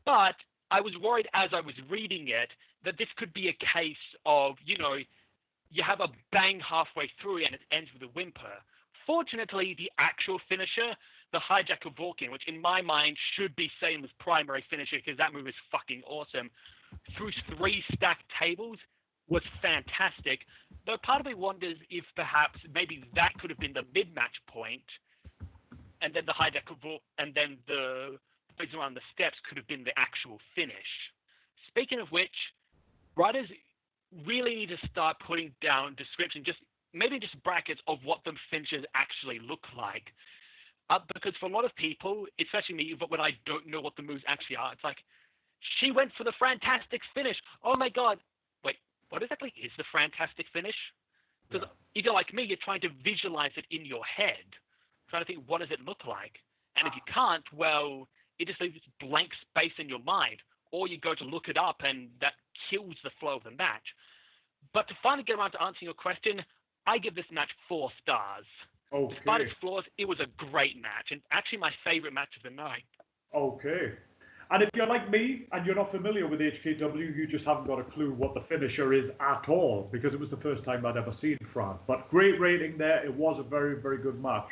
But I was worried as I was reading it that this could be a case of, you have a bang halfway through and it ends with a whimper. Fortunately, the actual finisher, the hijack of Vulcan, which in my mind should be Salem's primary finisher because that move is fucking awesome, through 3 stacked tables was fantastic. Though part of me wonders if perhaps maybe that could have been the mid-match point, and then the hijack of Vulcan, and then the plays around the steps could have been the actual finish. Speaking of which, writers really need to start putting down description, just brackets of what the finishers actually look like. Because for a lot of people, especially me, but when I don't know what the moves actually are, it's like, she went for the fantastic finish. Oh my God. Wait, what exactly is the fantastic finish? Because if you're like me, you're trying to visualize it in your head, trying to think, what does it look like? And if you can't, well, it just leaves this blank space in your mind. Or you go to look it up, and that kills the flow of the match. But to finally get around to answering your question, I give this match 4 stars. Okay. Despite its flaws, it was a great match, and actually my favorite match of the night. Okay. And if you're like me and you're not familiar with HKW, you just haven't got a clue what the finisher is at all, because it was the first time I'd ever seen Fran. But great rating there. It was a very, very good match,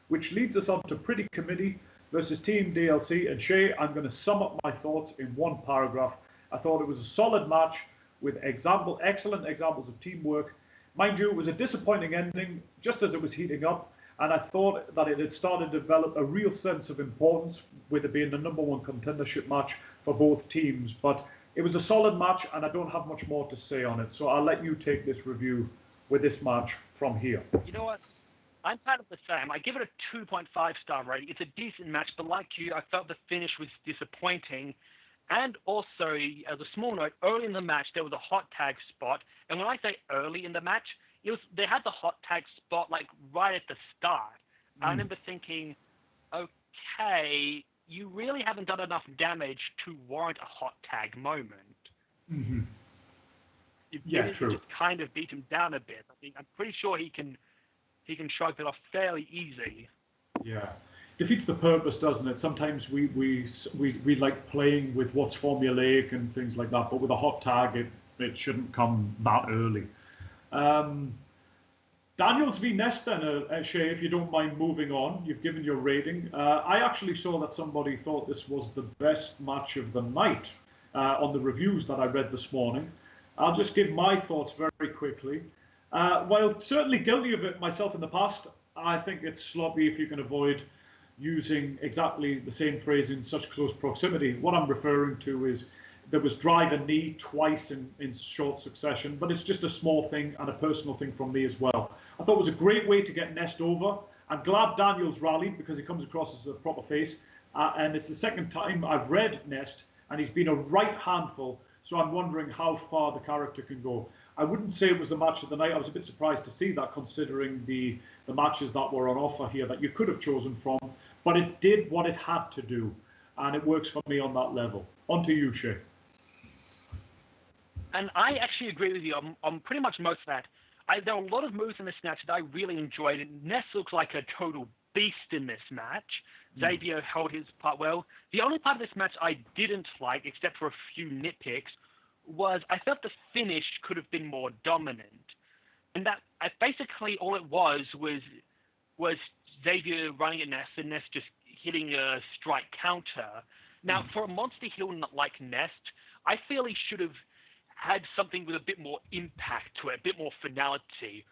which leads us on to Pretty Committee versus Team DLC. And Shay, I'm going to sum up my thoughts in one paragraph. I thought it was a solid match with excellent examples of teamwork. Mind you, it was a disappointing ending just as it was heating up, and I thought that it had started to develop a real sense of importance with it being the #1 contendership match for both teams. But it was a solid match, and I don't have much more to say on it. So I'll let you take this review with this match from here. You know what? I'm kind of the same. I give it a 2.5 star rating. It's a decent match, but like you, I felt the finish was disappointing. And also, as a small note, early in the match, there was a hot tag spot. And when I say early in the match, they had the hot tag spot like right at the start. I remember thinking, okay, you really haven't done enough damage to warrant a hot tag moment. Mm-hmm. You really true. Just kind of beat him down a bit. I'm pretty sure he can shrug that off fairly easy. Yeah. Defeats the purpose, doesn't it? Sometimes we like playing with what's formulaic and things like that, but with a hot tag, it shouldn't come that early. Daniels v. Ness then, Shay, if you don't mind moving on. You've given your rating. I actually saw that somebody thought this was the best match of the night on the reviews that I read this morning. I'll just give my thoughts very quickly. While certainly guilty of it myself in the past, I think it's sloppy if you can avoid using exactly the same phrase in such close proximity. What I'm referring to is There was driver knee twice in short succession, but it's just a small thing and a personal thing from me as well. I thought it was a great way to get Nest over. I'm glad Daniel's rallied because he comes across as a proper face. And it's the second time I've read Nest, and he's been a right handful. So I'm wondering how far the character can go. I wouldn't say it was the match of the night. I was a bit surprised to see that, considering the matches that were on offer here that you could have chosen from. But it did what it had to do, and it works for me on that level. On to you, Shay. And I actually agree with you on pretty much most of that. There were a lot of moves in this match that I really enjoyed. And Ness looks like a total beast in this match. Xavier held his part well. The only part of this match I didn't like, except for a few nitpicks, was I felt the finish could have been more dominant. And that basically all it was Xavier running at Ness and Ness just hitting a strike counter. Now, for a monster heel like Nest, I feel he should have had something with a bit more impact to it, a bit more finality.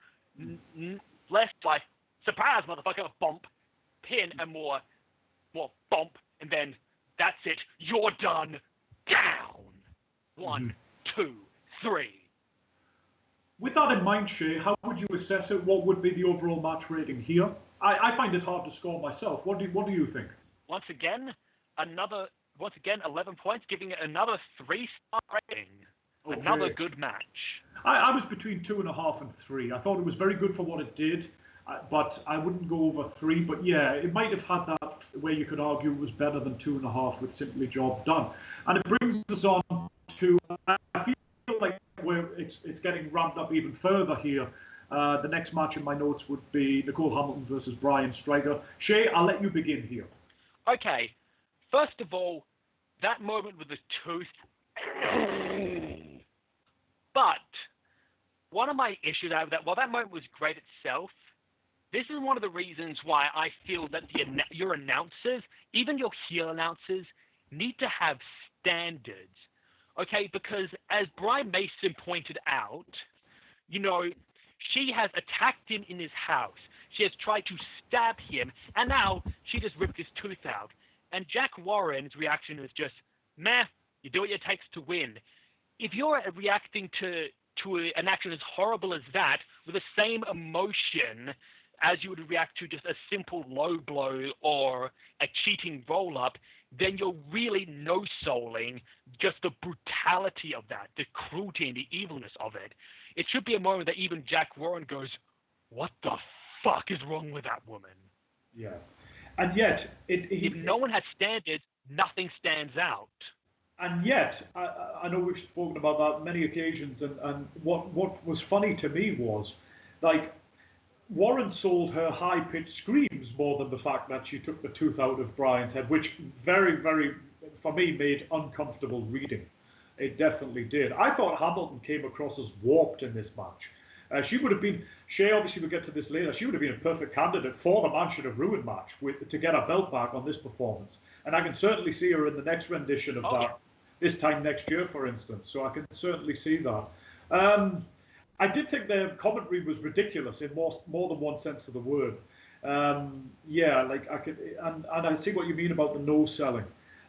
Less like, surprise, motherfucker, bump, pin, and more bump, and then that's it, you're done, down. 1, 2, 3. With that in mind, Shay, how would you assess it? What would be the overall match rating here? I find it hard to score myself. What do you think? Once again, 11 points, giving it another 3-star rating. Okay. Another good match. I was between 2.5 and 3. I thought it was very good for what it did, but I wouldn't go over 3. But yeah, it might have had that where you could argue it was better than 2.5 with simply job done. And it brings us on to, I feel like it's getting ramped up even further here. The next match in my notes would be Nicole Hamilton versus Brian Stryker. Shay, I'll let you begin here. Okay. First of all, that moment with the tooth. But one of my issues out of that, while that moment was great itself, this is one of the reasons why I feel that your announcers, even your heel announcers, need to have standards. Okay, because as Brian Mason pointed out, she has attacked him in his house. She has tried to stab him, and now she just ripped his tooth out. And Jack Warren's reaction is just, meh, you do what it takes to win. If you're reacting to an action as horrible as that with the same emotion as you would react to just a simple low blow or a cheating roll-up, then you're really no-souling just the brutality of that, the cruelty and the evilness of it. It should be a moment that even Jack Warren goes, what the fuck is wrong with that woman? Yeah. And yet, if no one has standards, nothing stands out. And yet, I know we've spoken about that many occasions, and what was funny to me was, like, Warren sold her high-pitched screams more than the fact that she took the tooth out of Brian's head, which very, very, for me, made uncomfortable reading. It definitely did. I thought Hamilton came across as warped in this match. She would have been, Shay, obviously we'll get to this later, she would have been a perfect candidate for the Man Should Have Ruined match to get her belt back on this performance. And I can certainly see her in the next rendition of that, this time next year, for instance. So I can certainly see that. I did think the commentary was ridiculous in more than one sense of the word. Yeah, like I could, and I see what you mean about the no selling.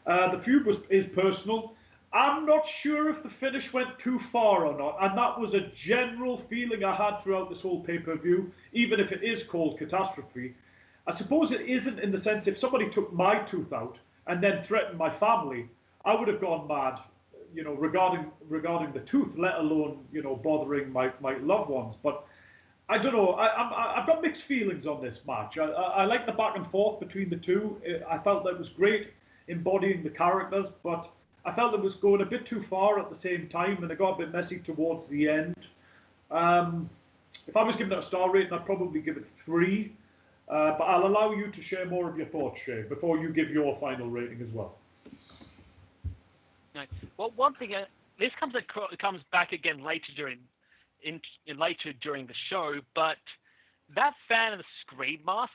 The feud is personal. I'm not sure if the finish went too far or not, and that was a general feeling I had throughout this whole pay-per-view, even if it is called Catastrophe. I suppose it isn't, in the sense if somebody took my tooth out and then threatened my family, I would have gone mad, regarding the tooth, let alone, bothering my loved ones. But I don't know, I've got mixed feelings on this match. I like the back and forth between the two. I felt that was great, embodying the characters, but I felt it was going a bit too far at the same time, and it got a bit messy towards the end. If I was giving it a star rating, I'd probably give it 3. But I'll allow you to share more of your thoughts, Shay, before you give your final rating as well. Right. Well, one thing, this comes back again later during the show, but that fan of the Scream mask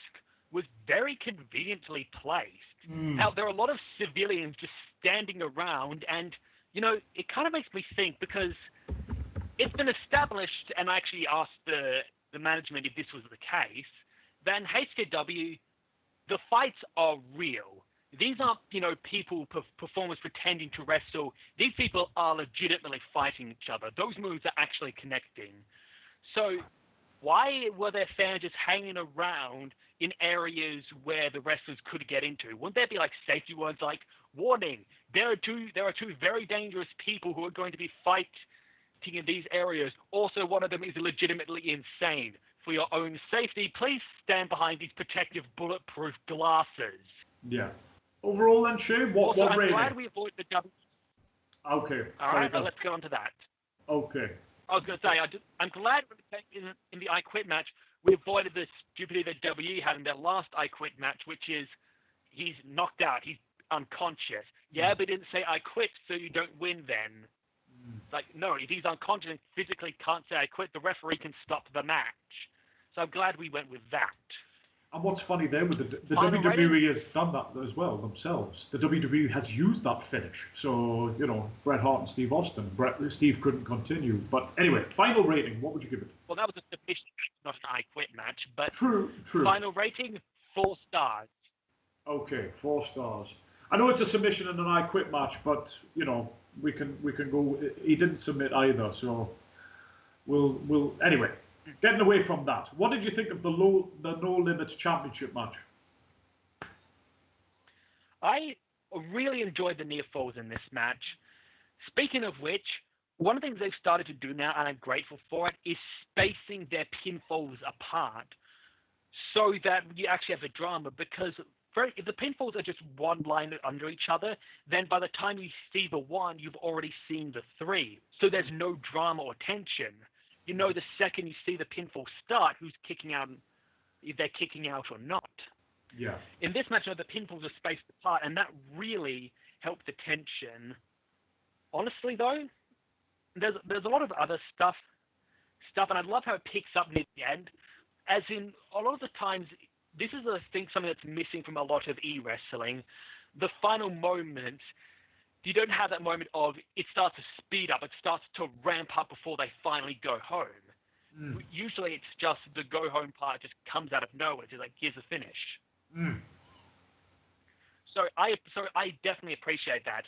was very conveniently placed. Now, there are a lot of civilians just standing around, and, it kind of makes me think, because it's been established, and I actually asked the management if this was the case, that in HKW, the fights are real. These aren't, people, performers pretending to wrestle. These people are legitimately fighting each other. Those moves are actually connecting. So why were there fans just hanging around in areas where the wrestlers could get into? Wouldn't there be like safety words like, warning, there are two very dangerous people who are going to be fighting in these areas. Also, one of them is legitimately insane. For your own safety, please stand behind these protective bulletproof glasses. Yeah. Overall then, Shane, what I'm rating? glad we avoided the W. Okay. All right, let's go on to that. Okay. I was going to say, I'm glad in the I Quit match, we avoided the stupidity that WWE had in their last I Quit match, which is he's knocked out, he's unconscious. Yeah, but he didn't say I quit, so you don't win then. Like, no, if he's unconscious and physically can't say I quit, the referee can stop the match. So I'm glad we went with that. And what's funny there with the Final WWE rating? has done that as well themselves. The WWE has used that finish. So, Bret Hart and Steve Austin. Steve couldn't continue. But anyway, final rating, what would you give it? Well, that was a submission match, not an I Quit match. But True. Final rating, 4 stars. Okay, 4 stars. I know it's a submission and an I Quit match, but, we can go. He didn't submit either, so we'll anyway. Getting away from that, what did you think of the No Limits Championship match? I really enjoyed the near falls in this match. Speaking of which, one of the things they've started to do now, and I'm grateful for it, is spacing their pinfalls apart so that you actually have a drama. Because if the pinfalls are just one line under each other, then by the time you see the one, you've already seen the 3. So there's no drama or tension. The second you see the pinfall start, who's kicking out, if they're kicking out or not. Yeah. In this match, the pinfalls are spaced apart, and that really helped the tension. Honestly, though, there's a lot of other stuff, and I love how it picks up near the end. As in, a lot of the times, this is, I think, something that's missing from a lot of e-wrestling. The final moment, you don't have that moment of it starts to speed up, it starts to ramp up before they finally go home. Usually it's just the go home part just comes out of nowhere. It's like, here's the finish. So I definitely appreciate that.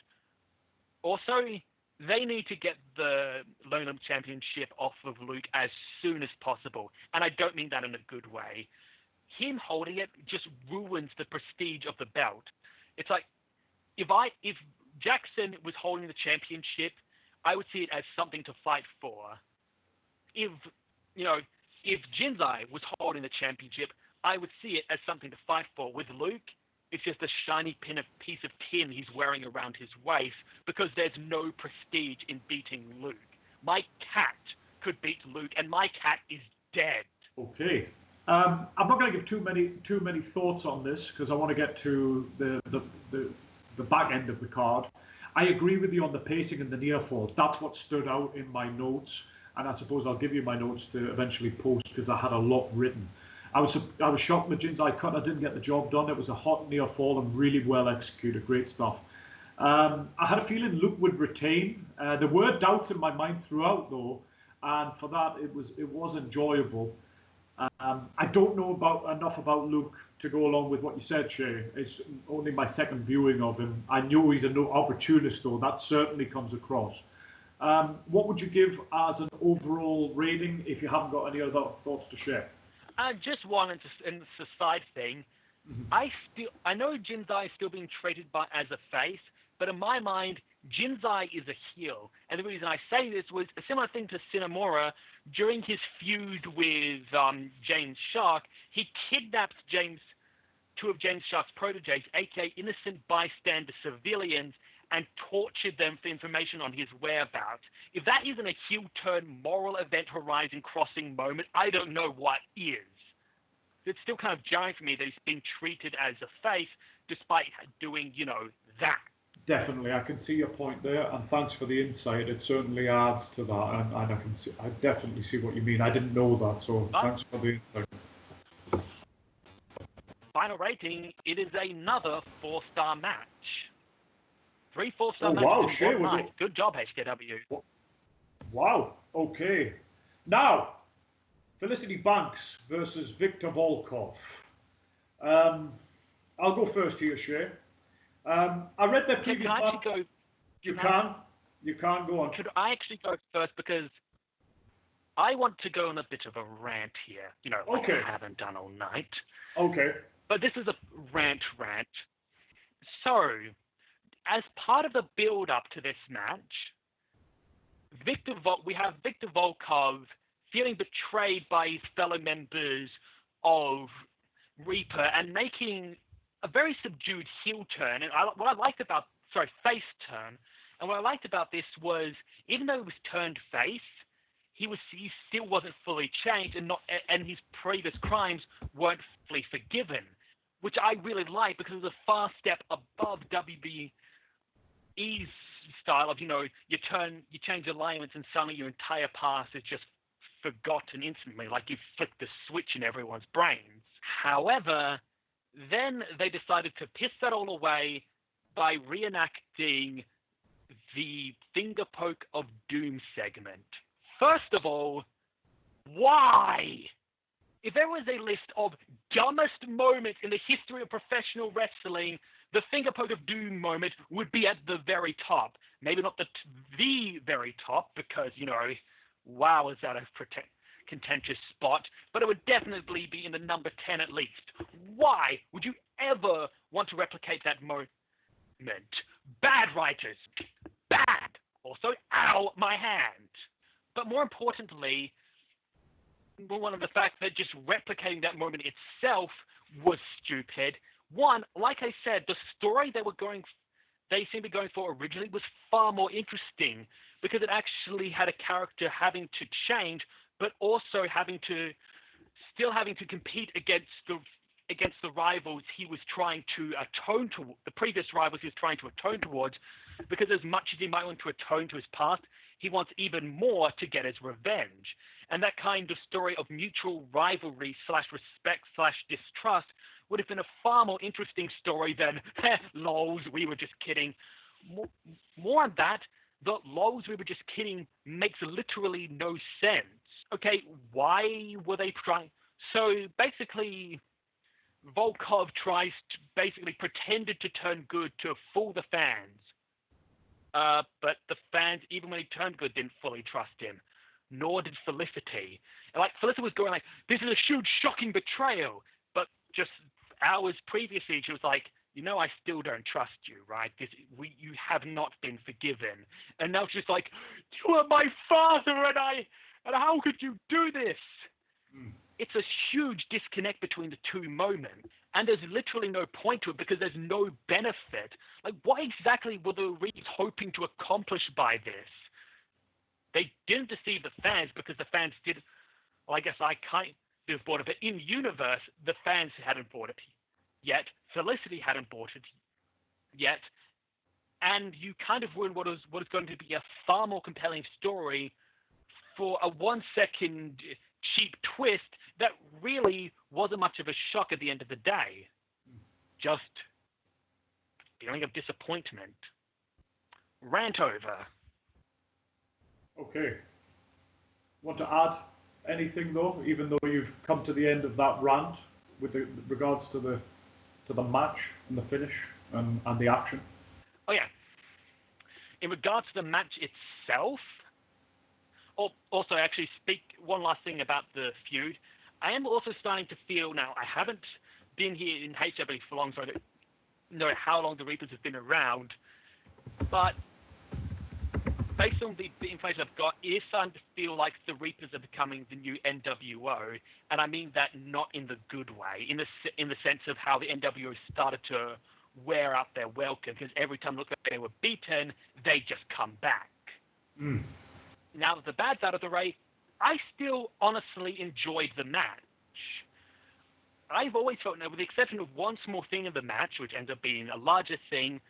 Also, they need to get the Lone Limb Championship off of Luke as soon as possible. And I don't mean that in a good way. Him holding it just ruins the prestige of the belt. It's like, if Jackson was holding the championship, I would see it as something to fight for. If Jinzai was holding the championship, I would see it as something to fight for. With Luke, it's just a shiny piece of tin he's wearing around his waist because there's no prestige in beating Luke. My cat could beat Luke, and my cat is dead. Okay. I'm not going to give too many thoughts on this because I want to get to the back end of the card. I agree with you on the pacing and the near falls. That's what stood out in my notes, and I suppose I'll give you my notes to eventually post because I had a lot written. I was shocked with Jinzai cut. I didn't get the job done. It was a hot near fall and really well executed. Great stuff. I had a feeling Luke would retain. There were doubts in my mind throughout though, and for that it was enjoyable. I don't know enough about Luke to go along with what you said, Shay. It's only my second viewing of him. I know he's an opportunist, though. That certainly comes across. What would you give as an overall rating if you haven't got any other thoughts to share? Just one, and it's a side thing. Mm-hmm. I know Jinzai is still being treated as a face, but in my mind, Jinzai is a heel. And the reason I say this was a similar thing to Cinemora. During his feud with James Shark, he kidnapped two of James Shark's proteges, aka innocent bystander civilians, and tortured them for information on his whereabouts. If that isn't a heel turn moral event horizon crossing moment, I don't know what is. It's still kind of jarring for me that he's being treated as a face despite doing, that. Definitely, I can see your point there, and thanks for the insight. It certainly adds to that, and I definitely see what you mean. I didn't know that, so thanks for the insight. Final rating, it is another 4-star match. 3 4-star matches wow, in Shay, one night. Good job, HKW. Wow, okay. Now, Felicity Banks versus Victor Volkov. I'll go first here, Shay. I read their previous Can I match. actually go? You can go on. Should I actually go first because I want to go on a bit of a rant here. Like Okay. I haven't done all night. Okay. But this is a rant. So, as part of the build-up to this match, we have Victor Volkov feeling betrayed by his fellow members of Reaper and making a very subdued heel turn. And face turn. And what I liked about this was, even though he was turned face, he still wasn't fully changed, and his previous crimes weren't fully forgiven, which I really like because it was a far step above WWE's style of, you change alignments and suddenly your entire past is just forgotten instantly, like you flicked the switch in everyone's brains. However, then they decided to piss that all away by reenacting the Finger Poke of Doom segment. First of all, why? If there was a list of dumbest moments in the history of professional wrestling, the Finger Poke of Doom moment would be at the very top. Maybe not the very top, because, wow, is that a contentious spot, but it would definitely be in the number 10 at least. Why would you ever want to replicate that moment? Bad writers. Bad. Also, ow, my hand. But more importantly, one of the fact that just replicating that moment itself was stupid. One, like I said, the story they seemed to be going for originally was far more interesting because it actually had a character having to change, but also having to compete against the rivals he was trying to atone to, the previous rivals he was trying to atone towards, because as much as he might want to atone to his past, he wants even more to get his revenge. And that kind of story of mutual rivalry / respect / distrust would have been a far more interesting story than, lols, we were just kidding. More on that, the lols, we were just kidding makes literally no sense. Okay, why were they trying? So basically, Volkov pretended to turn good to fool the fans. But the fans, even when he turned good, didn't fully trust him. Nor did Felicity. And Felicity was going like, this is a huge, shocking betrayal. But just hours previously, she was like, I still don't trust you, right? You have not been forgiven. And now she's like, you are my father, and how could you do this? It's a huge disconnect between the two moments. And there's literally no point to it because there's no benefit. Like, what exactly were the Reeds hoping to accomplish by this? They didn't deceive the fans because the fans did. Well, I guess I kind of bought it, but in universe, the fans hadn't bought it yet. Felicity hadn't bought it yet. And you kind of ruined what is going to be a far more compelling story for a 1 second cheap twist that really wasn't much of a shock at the end of the day. Just feeling of disappointment. Rant over. Okay. Want to add anything though, even though you've come to the end of that rant with regards to the match and the finish and the action? Oh yeah. In regards to the match itself, also actually speak one last thing about the feud. I am also starting to feel now, I haven't been here in HW for long, so I don't know how long the Reapers have been around, but based on the information I've got, it is starting to feel like the Reapers are becoming the new NWO, and I mean that not in the good way, in the sense of how the NWO started to wear out their welcome, because every time it looked like they were beaten, they just come back. Now that the bad's out of the way, I still honestly enjoyed the match. I've always felt, with the exception of one small thing in the match, which ends up being a larger thing,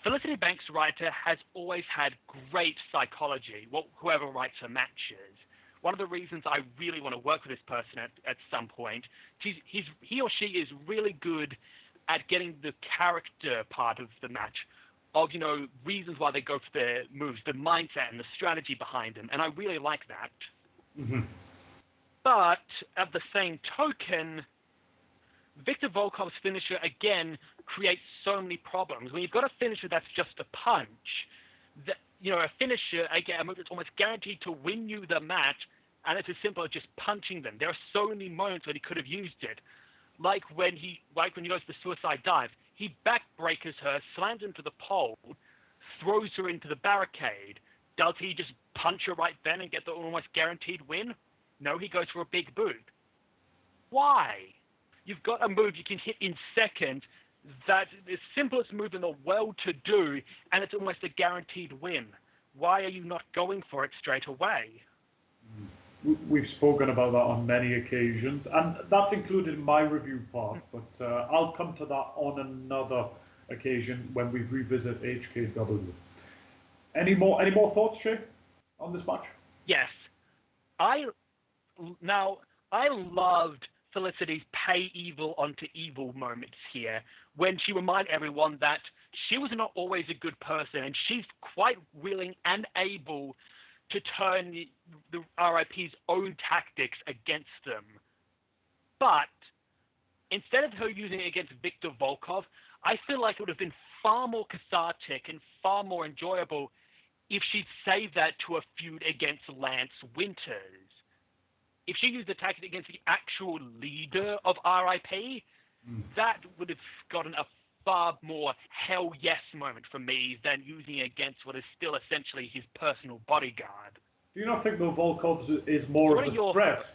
Felicity Banks' writer has always had great psychology, whoever writes her matches. One of the reasons I really want to work with this person at some point, he or she is really good at getting the character part of the match, of, reasons why they go for their moves, the mindset and the strategy behind them, and I really like that. Mm-hmm. But at the same token, Viktor Volkov's finisher, again, creates so many problems. When you've got a finisher that's just a punch, a finisher, again, a move that's almost guaranteed to win you the match, and it's as simple as just punching them. There are so many moments when he could have used it. Like when he goes to the suicide dive, he backbreakers her, slams into the pole, throws her into the barricade. Does he just punch her right then and get the almost guaranteed win? No, he goes for a big boot. Why? You've got a move you can hit in seconds that is the simplest move in the world to do, and it's almost a guaranteed win. Why are you not going for it straight away? We've spoken about that on many occasions, and that's included in my review part, but I'll come to that on another occasion when we revisit HKW. Any more thoughts, Shay, on this match? Yes. I loved Felicity's pay evil onto evil moments here, when she reminded everyone that she was not always a good person, and she's quite willing and able to turn the RIP's own tactics against them. But instead of her using it against Viktor Volkov, I feel like it would have been far more cathartic and far more enjoyable if she'd saved that to a feud against Lance Winters. If she used the tactic against the actual leader of RIP, that would have gotten a far more hell yes moment from me than using it against what is still essentially his personal bodyguard. Do you not think, though, Volkov is more of a threat? Thoughts?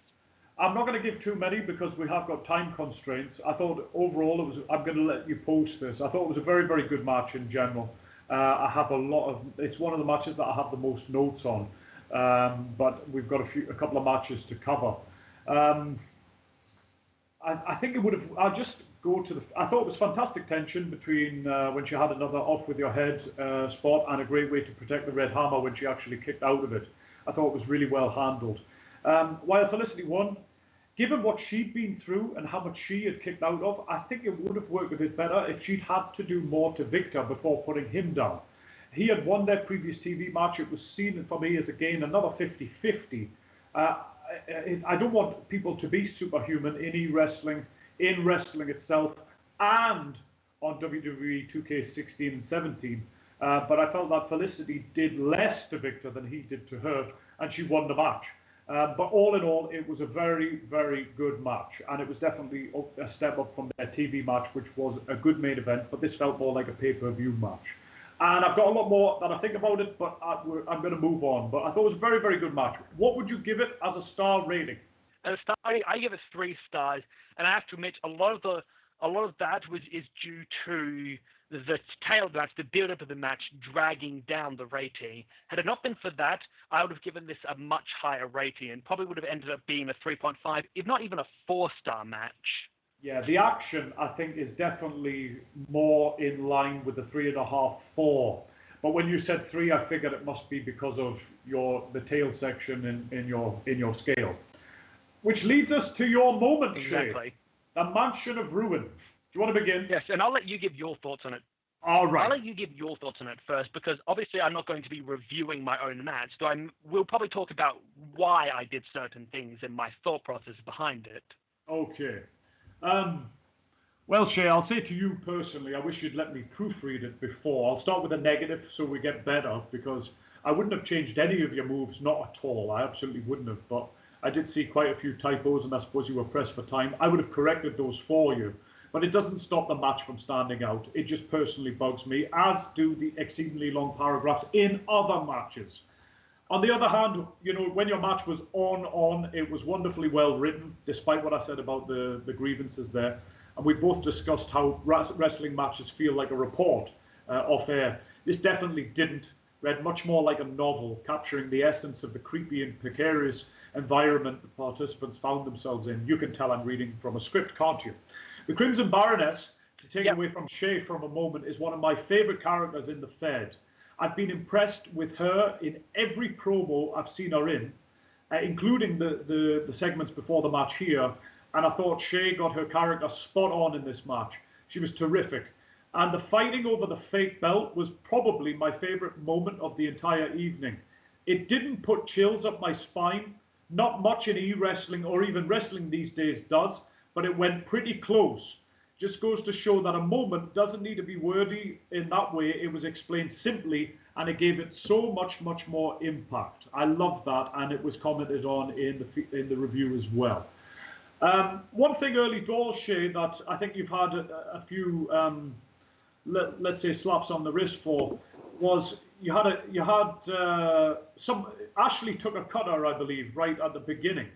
I'm not going to give too many because we have got time constraints. I thought overall I'm going to let you post this. I thought it was a very, very good match in general. I have it's one of the matches that I have the most notes on. But we've got a couple of matches to cover. I think it would have. I'll just go to I thought it was fantastic tension between when she had another off with your head spot, and a great way to protect the Red Hammer when she actually kicked out of it. I thought it was really well handled. While Felicity won, given what she'd been through and how much she had kicked out of, I think it would have worked a bit better if she'd had to do more to Viktor before putting him down. He had won their previous TV match. It was seen for me as, again, another 50-50. I don't want people to be superhuman in e-wrestling, in wrestling itself, and on WWE 2K16 and 17. But I felt that Felicity did less to Viktor than he did to her, and she won the match. But all in all, it was a very, very good match. And it was definitely a step up from their TV match, which was a good main event. But this felt more like a pay-per-view match. And I've got a lot more that I think about it, but I'm going to move on. But I thought it was a very, very good match. What would you give it as a star rating? As a star rating, I give it 3 stars. And I have to admit, a lot of that is due to the tail of the match, the build-up of the match, dragging down the rating. Had it not been for that, I would have given this a much higher rating and probably would have ended up being a 3.5, if not even a 4-star match. Yeah, the action, I think, is definitely more in line with the 3.5, 4. But when you said 3, I figured it must be because of the tail section in your scale. Which leads us to your moment, Exactly. Shay. The Mansion of Ruin. Do you want to begin? Yes, and I'll let you give your thoughts on it. All right. I'll let you give your thoughts on it first, because obviously I'm not going to be reviewing my own match, so we'll probably talk about why I did certain things and my thought process behind it. Okay. Well, Shay, I'll say to you personally, I wish you'd let me proofread it before. I'll start with a negative so we get better, because I wouldn't have changed any of your moves, not at all. I absolutely wouldn't have, but I did see quite a few typos, and I suppose you were pressed for time. I would have corrected those for you, but it doesn't stop the match from standing out. It just personally bugs me, as do the exceedingly long paragraphs in other matches. On the other hand, when your match was on, it was wonderfully well written, despite what I said about the grievances there. And we both discussed how wrestling matches feel like a report off air. This definitely didn't. Read much more like a novel, capturing the essence of the creepy and precarious environment the participants found themselves in. You can tell I'm reading from a script, can't you? The Crimson Baroness, to take away from Shay for a moment, is one of my favorite characters in the Fed. I've been impressed with her in every promo I've seen her in, including the segments before the match here. And I thought Shay got her character spot on in this match. She was terrific. And the fighting over the fake belt was probably my favorite moment of the entire evening. It didn't put chills up my spine. Not much in e-wrestling or even wrestling these days does. but it went pretty close. Just goes to show that a moment doesn't need to be wordy in that way. It was explained simply, and it gave it so much more impact. I love that, and it was commented on in the review as well. One thing early doors, Shay, that I think you've had a few, let's say, slaps on the wrist for, was you had Ashley took a cutter, I believe, right at the beginning.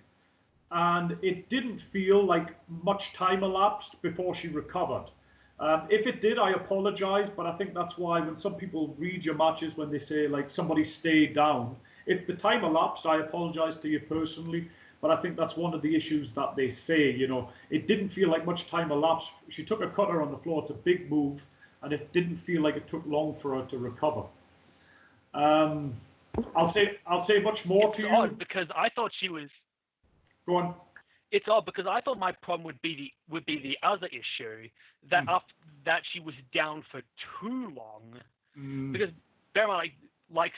And it didn't feel like much time elapsed before she recovered. If it did, I apologize, but I think that's why when some people read your matches, when they say like somebody stayed down, if the time elapsed, I apologize to you personally, but I think that's one of the issues that they say, it didn't feel like much time elapsed. She took a cutter on the floor, it's a big move, and it didn't feel like it took long for her to recover. I'll say much more to you. Odd because I thought she was. Go on. It's odd because I thought my problem would be the other issue that that she was down for too long. Because bear in mind, like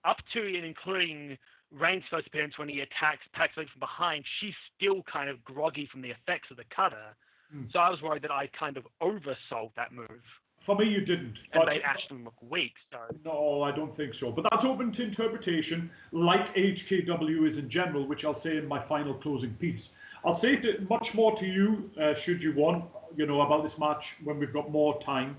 up to and including Reigns' first appearance when he attacks from behind, she's still kind of groggy from the effects of the cutter. So I was worried that I kind of oversold that move. For me, you didn't. And made Ashton look weak. So. No, I don't think so. But that's open to interpretation, like HKW is in general, which I'll say in my final closing piece. I'll say much more to you, should you want, about this match when we've got more time,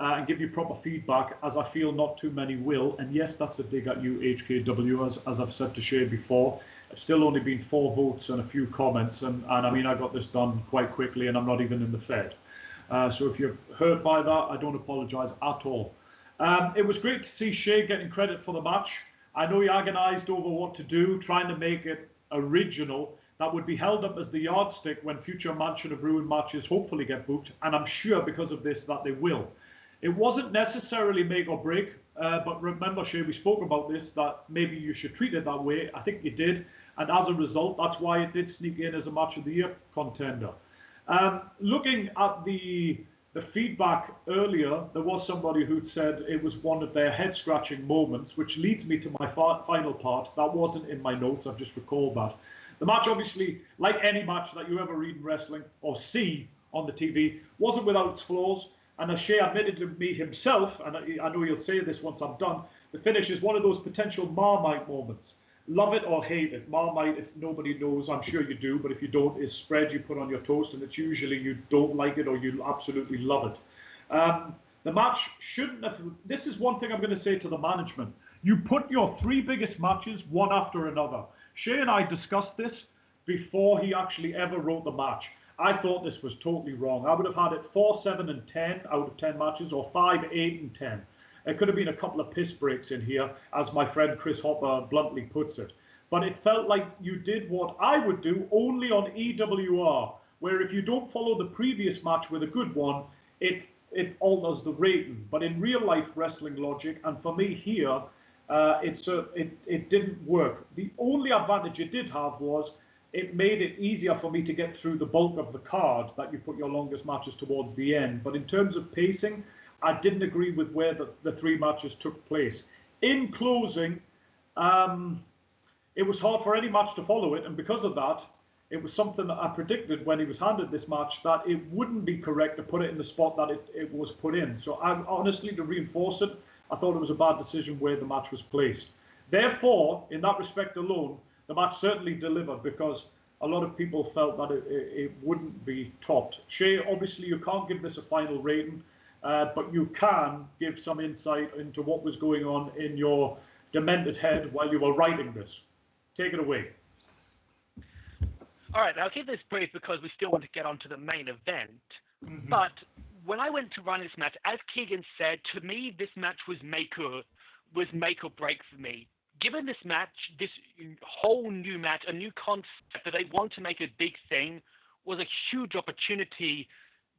and give you proper feedback, as I feel not too many will. And yes, that's a dig at you, HKW, as I've said to Shay before. It's still only been 4 votes and a few comments, and I mean, I got this done quite quickly, and I'm not even in the Fed. So if you're hurt by that, I don't apologise at all. It was great to see Shay getting credit for the match. I know he agonised over what to do, trying to make it original. That would be held up as the yardstick when future Mansion of Ruin matches hopefully get booked, and I'm sure because of this that they will. It wasn't necessarily make or break, but remember, Shay, we spoke about this, that maybe you should treat it that way. I think you did, and as a result, that's why it did sneak in as a Match of the Year contender. Looking at the feedback earlier, there was somebody who'd said it was one of their head-scratching moments, which leads me to my final part. That wasn't in my notes, I've just recalled that. The match, obviously, like any match that you ever read in wrestling or see on the TV, wasn't without its flaws. And as Shay admitted to me himself, and I know he'll say this once I'm done, the finish is one of those potential Marmite moments. Love it or hate it. Marmite, if nobody knows, I'm sure you do, but if you don't, is spread you put on your toast, and it's usually you don't like it or you absolutely love it. The match shouldn't have... This is one thing I'm going to say to the management. You put your 3 biggest matches one after another. Shay and I discussed this before he actually ever wrote the match. I thought this was totally wrong. I would have had it 4, 7, and 10 out of 10 matches, or 5, 8, and 10. It could have been a couple of piss breaks in here, as my friend Chris Hopper bluntly puts it. But it felt like you did what I would do only on EWR, where if you don't follow the previous match with a good one, it alters the rating. But in real life wrestling logic, and for me here, it didn't work. The only advantage it did have was it made it easier for me to get through the bulk of the card, that you put your longest matches towards the end. But in terms of pacing, I didn't agree with where the 3 matches took place. In closing, it was hard for any match to follow it, and because of that, it was something that I predicted when he was handed this match, that it wouldn't be correct to put it in the spot that it was put in. So honestly, to reinforce it, I thought it was a bad decision where the match was placed. Therefore, in that respect alone, the match certainly delivered, because a lot of people felt that it wouldn't be topped. Shay, obviously you can't give this a final rating, but you can give some insight into what was going on in your demented head while you were writing this. Take it away. All right, I'll keep this brief because we still want to get on to the main event. But when I went to run this match, as Keegan said, to me, this match was make or break for me. Given this match, this whole new match, a new concept that they want to make a big thing, was a huge opportunity.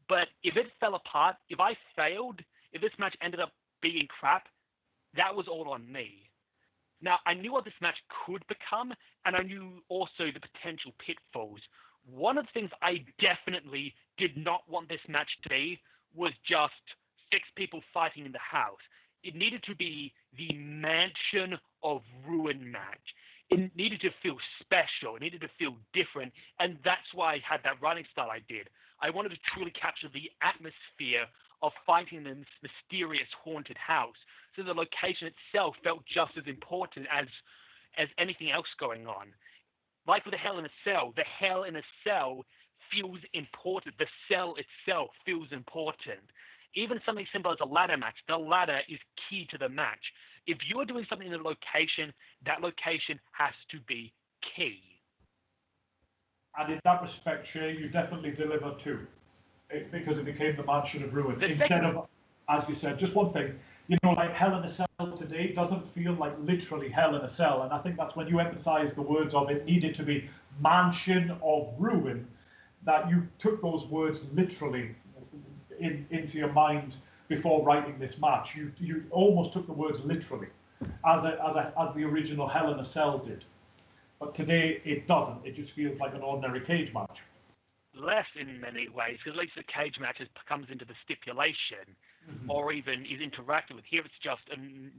But if it fell apart, if I failed, if this match ended up being crap, that was all on me. Now, I knew what this match could become, and I knew also the potential pitfalls. One of the things I definitely did not want this match to be was just 6 people fighting in the house. It needed to be the Mansion of Ruin match. It needed to feel special. It needed to feel different. And that's why I had that writing style I did. I wanted to truly capture the atmosphere of fighting in this mysterious haunted house. So the location itself felt just as important as anything else going on. Like with the Hell in a Cell, the Hell in a Cell feels important. The cell itself feels important. Even something simple as a ladder match, the ladder is key to the match. If you are doing something in a location, that location has to be key. And in that respect, Shay, you definitely delivered too, because it became the Mansion of Ruin. Instead of, as you said, just one thing, like Hell in a Cell today doesn't feel like literally Hell in a Cell. And I think that's when you emphasize the words of it needed to be Mansion of Ruin, that you took those words literally into your mind before writing this match. You almost took the words literally, as the original Hell in a Cell did. But today it doesn't. It just feels like an ordinary cage match. Less in many ways, because at least the cage match comes into the stipulation, or even is interacted with. Here it's just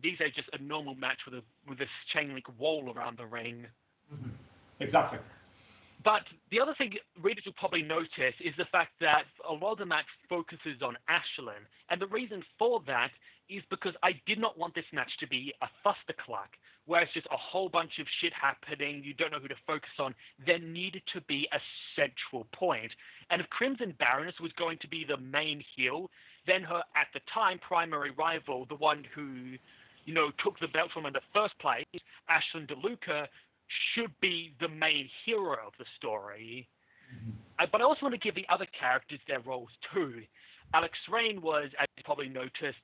these are just a normal match with a chain link wall around the ring. Exactly. But the other thing readers will probably notice is the fact that a lot of the match focuses on Ashlyn. And the reason for that is because I did not want this match to be a fustercluck, where it's just a whole bunch of shit happening, you don't know who to focus on. There needed to be a central point. And if Crimson Baroness was going to be the main heel, then her, at the time, primary rival, the one who, took the belt from her in the first place, Ashlyn DeLuca, should be the main hero of the story. But I also want to give the other characters their roles too. Alex Rain was, as you probably noticed,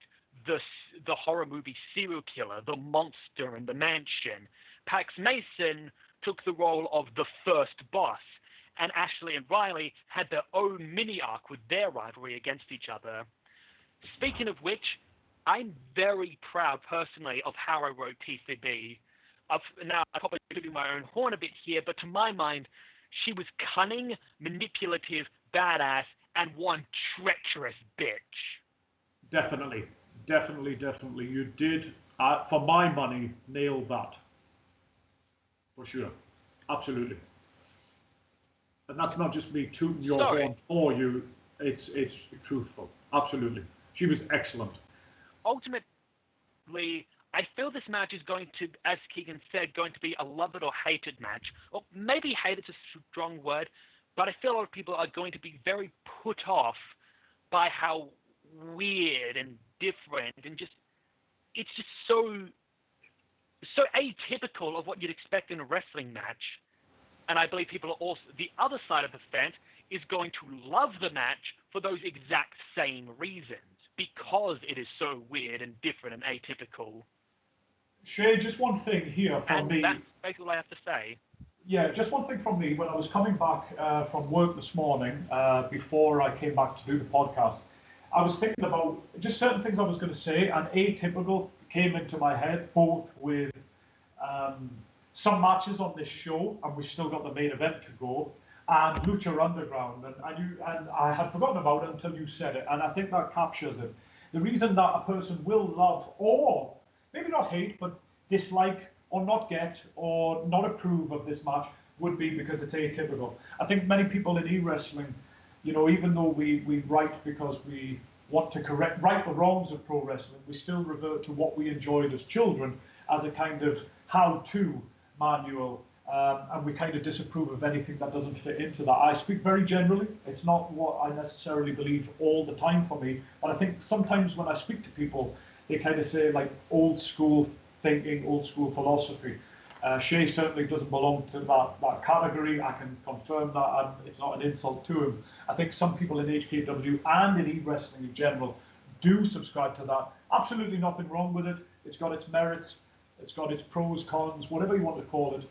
the horror movie serial killer, the monster in the mansion. Pax Mason took the role of the first boss. And Ashley and Riley had their own mini arc with their rivalry against each other. Speaking of which, I'm very proud personally of how I wrote TCB. Now, I probably could do my own horn a bit here, but to my mind, she was cunning, manipulative, badass, and one treacherous bitch. Definitely. You did, for my money, nail that. For sure. Absolutely. And that's not just me tooting your horn for you. It's truthful. Absolutely. She was excellent. Ultimately, I feel this match is going to, as Keegan said, going to be a love it or hate it match. Or maybe hate it's a strong word, but I feel a lot of people are going to be very put off by how weird and different and it's just so atypical of what you'd expect in a wrestling match. And I believe people are also, the other side of the fence is going to love the match for those exact same reasons, because it is so weird and different and atypical. Shay, just one thing here from me. That's basically all I have to say. Yeah, just one thing from me. When I was coming back from work this morning, before I came back to do the podcast, I was thinking about just certain things I was going to say, and atypical came into my head, both with some matches on this show, and we've still got the main event to go, and Lucha Underground, and I had forgotten about it until you said it, and I think that captures it. The reason that a person will love, or maybe not hate, but dislike or not get or not approve of this match would be because it's atypical. I think many people in e-wrestling, even though we write because we want to right the wrongs of pro wrestling, we still revert to what we enjoyed as children as a kind of how-to manual, and we kind of disapprove of anything that doesn't fit into that. I speak very generally. It's not what I necessarily believe all the time for me, but I think sometimes when I speak to people, they kind of say like old school thinking, old school philosophy. Shay certainly doesn't belong to that category. I can confirm that, and it's not an insult to him. I think some people in HKW and in e-wrestling in general do subscribe to that. Absolutely nothing wrong with it. It's got its merits. It's got its pros, cons, whatever you want to call it.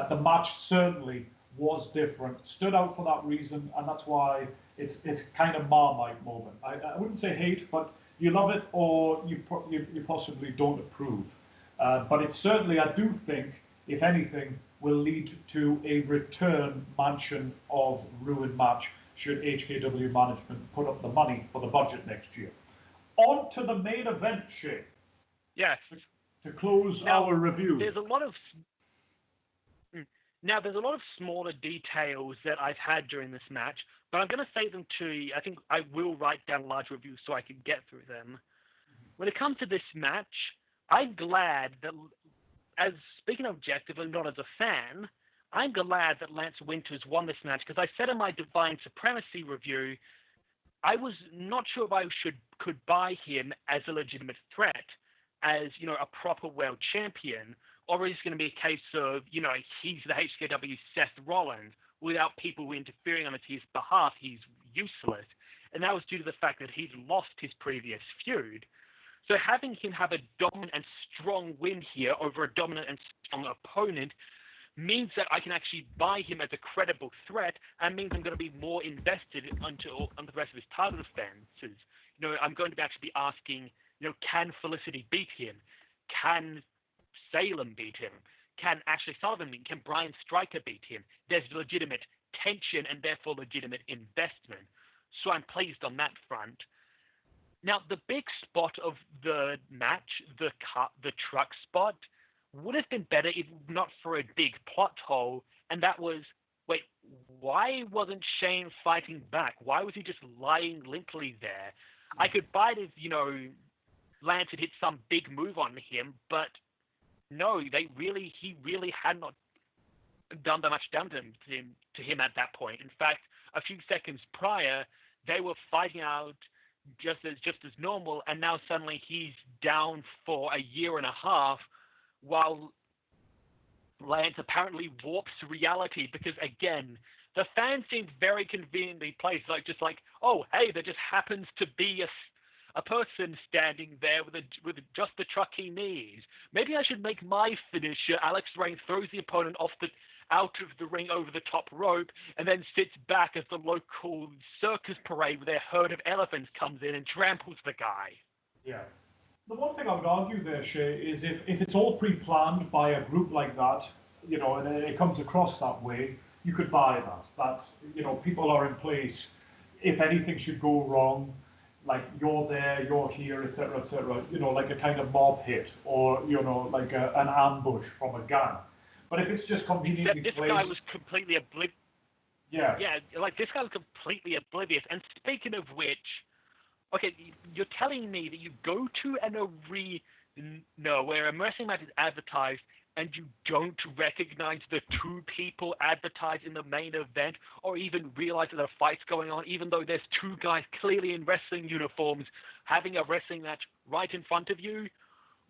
The match certainly was different, stood out for that reason, and that's why it's kind of Marmite moment. I wouldn't say hate, but you love it or you possibly don't approve. But it certainly, I do think, if anything, will lead to a return Mansion of Ruin match should HKW management put up the money for the budget next year. On to the main event, Shay. Yes. To close our review. There's a lot of... Now, there's a lot of smaller details that I've had during this match, but I'm going to save them to, I think I will write down large reviews so I can get through them. When it comes to this match, I'm glad that, as speaking objectively, not as a fan, I'm glad that Lance Winters won this match, because I said in my Divine Supremacy review, I was not sure if I could buy him as a legitimate threat, as, you know, a proper world champion, or is it going to be a case of, you know, he's the HKW Seth Rollins, without people interfering on his behalf, he's useless. And that was due to the fact that he'd lost his previous feud. So having him have a dominant and strong win here over a dominant and strong opponent means that I can actually buy him as a credible threat, and means I'm going to be more invested onto the rest of his title defenses. You know, I'm going to actually be asking, you know, can Felicity beat him? Can Salem beat him? Can Ashley Sullivan beat him? Can Brian Stryker beat him? There's legitimate tension and therefore legitimate investment. So I'm pleased on that front. Now, the big spot of the match, the truck spot, would have been better if not for a big plot hole, and that was, wait, why wasn't Shane fighting back? Why was he just lying limply there? I could buy it if, you know, Lance had hit some big move on him, but no, he really had not done that much damage to him at that point. In fact, a few seconds prior, they were fighting out just as normal, and now suddenly he's down for a year and a half, while Lance apparently warps reality, because again, the fans seemed very conveniently placed, just like, oh, hey, there just happens to be a person standing there with just the truck he needs. Maybe I should make my finisher. Alex Reigns throws the opponent out of the ring over the top rope, and then sits back as the local circus parade with their herd of elephants comes in and tramples the guy. Yeah. The one thing I would argue there, Shay, is if it's all pre-planned by a group like that, you know, and it comes across that way, you could buy that. That, you know, people are in place. If anything should go wrong, like you're there, you're here, etc., you know, like a kind of mob hit, or, you know, like an ambush from a gun. But if it's just conveniently placed... This guy was completely oblivious. Yeah. Yeah, like this guy was completely oblivious. And speaking of which, okay, you're telling me that you go to an arena where a wrestling match is advertised and you don't recognize the two people advertised in the main event, or even realize that a fight's going on, even though there's two guys clearly in wrestling uniforms having a wrestling match right in front of you?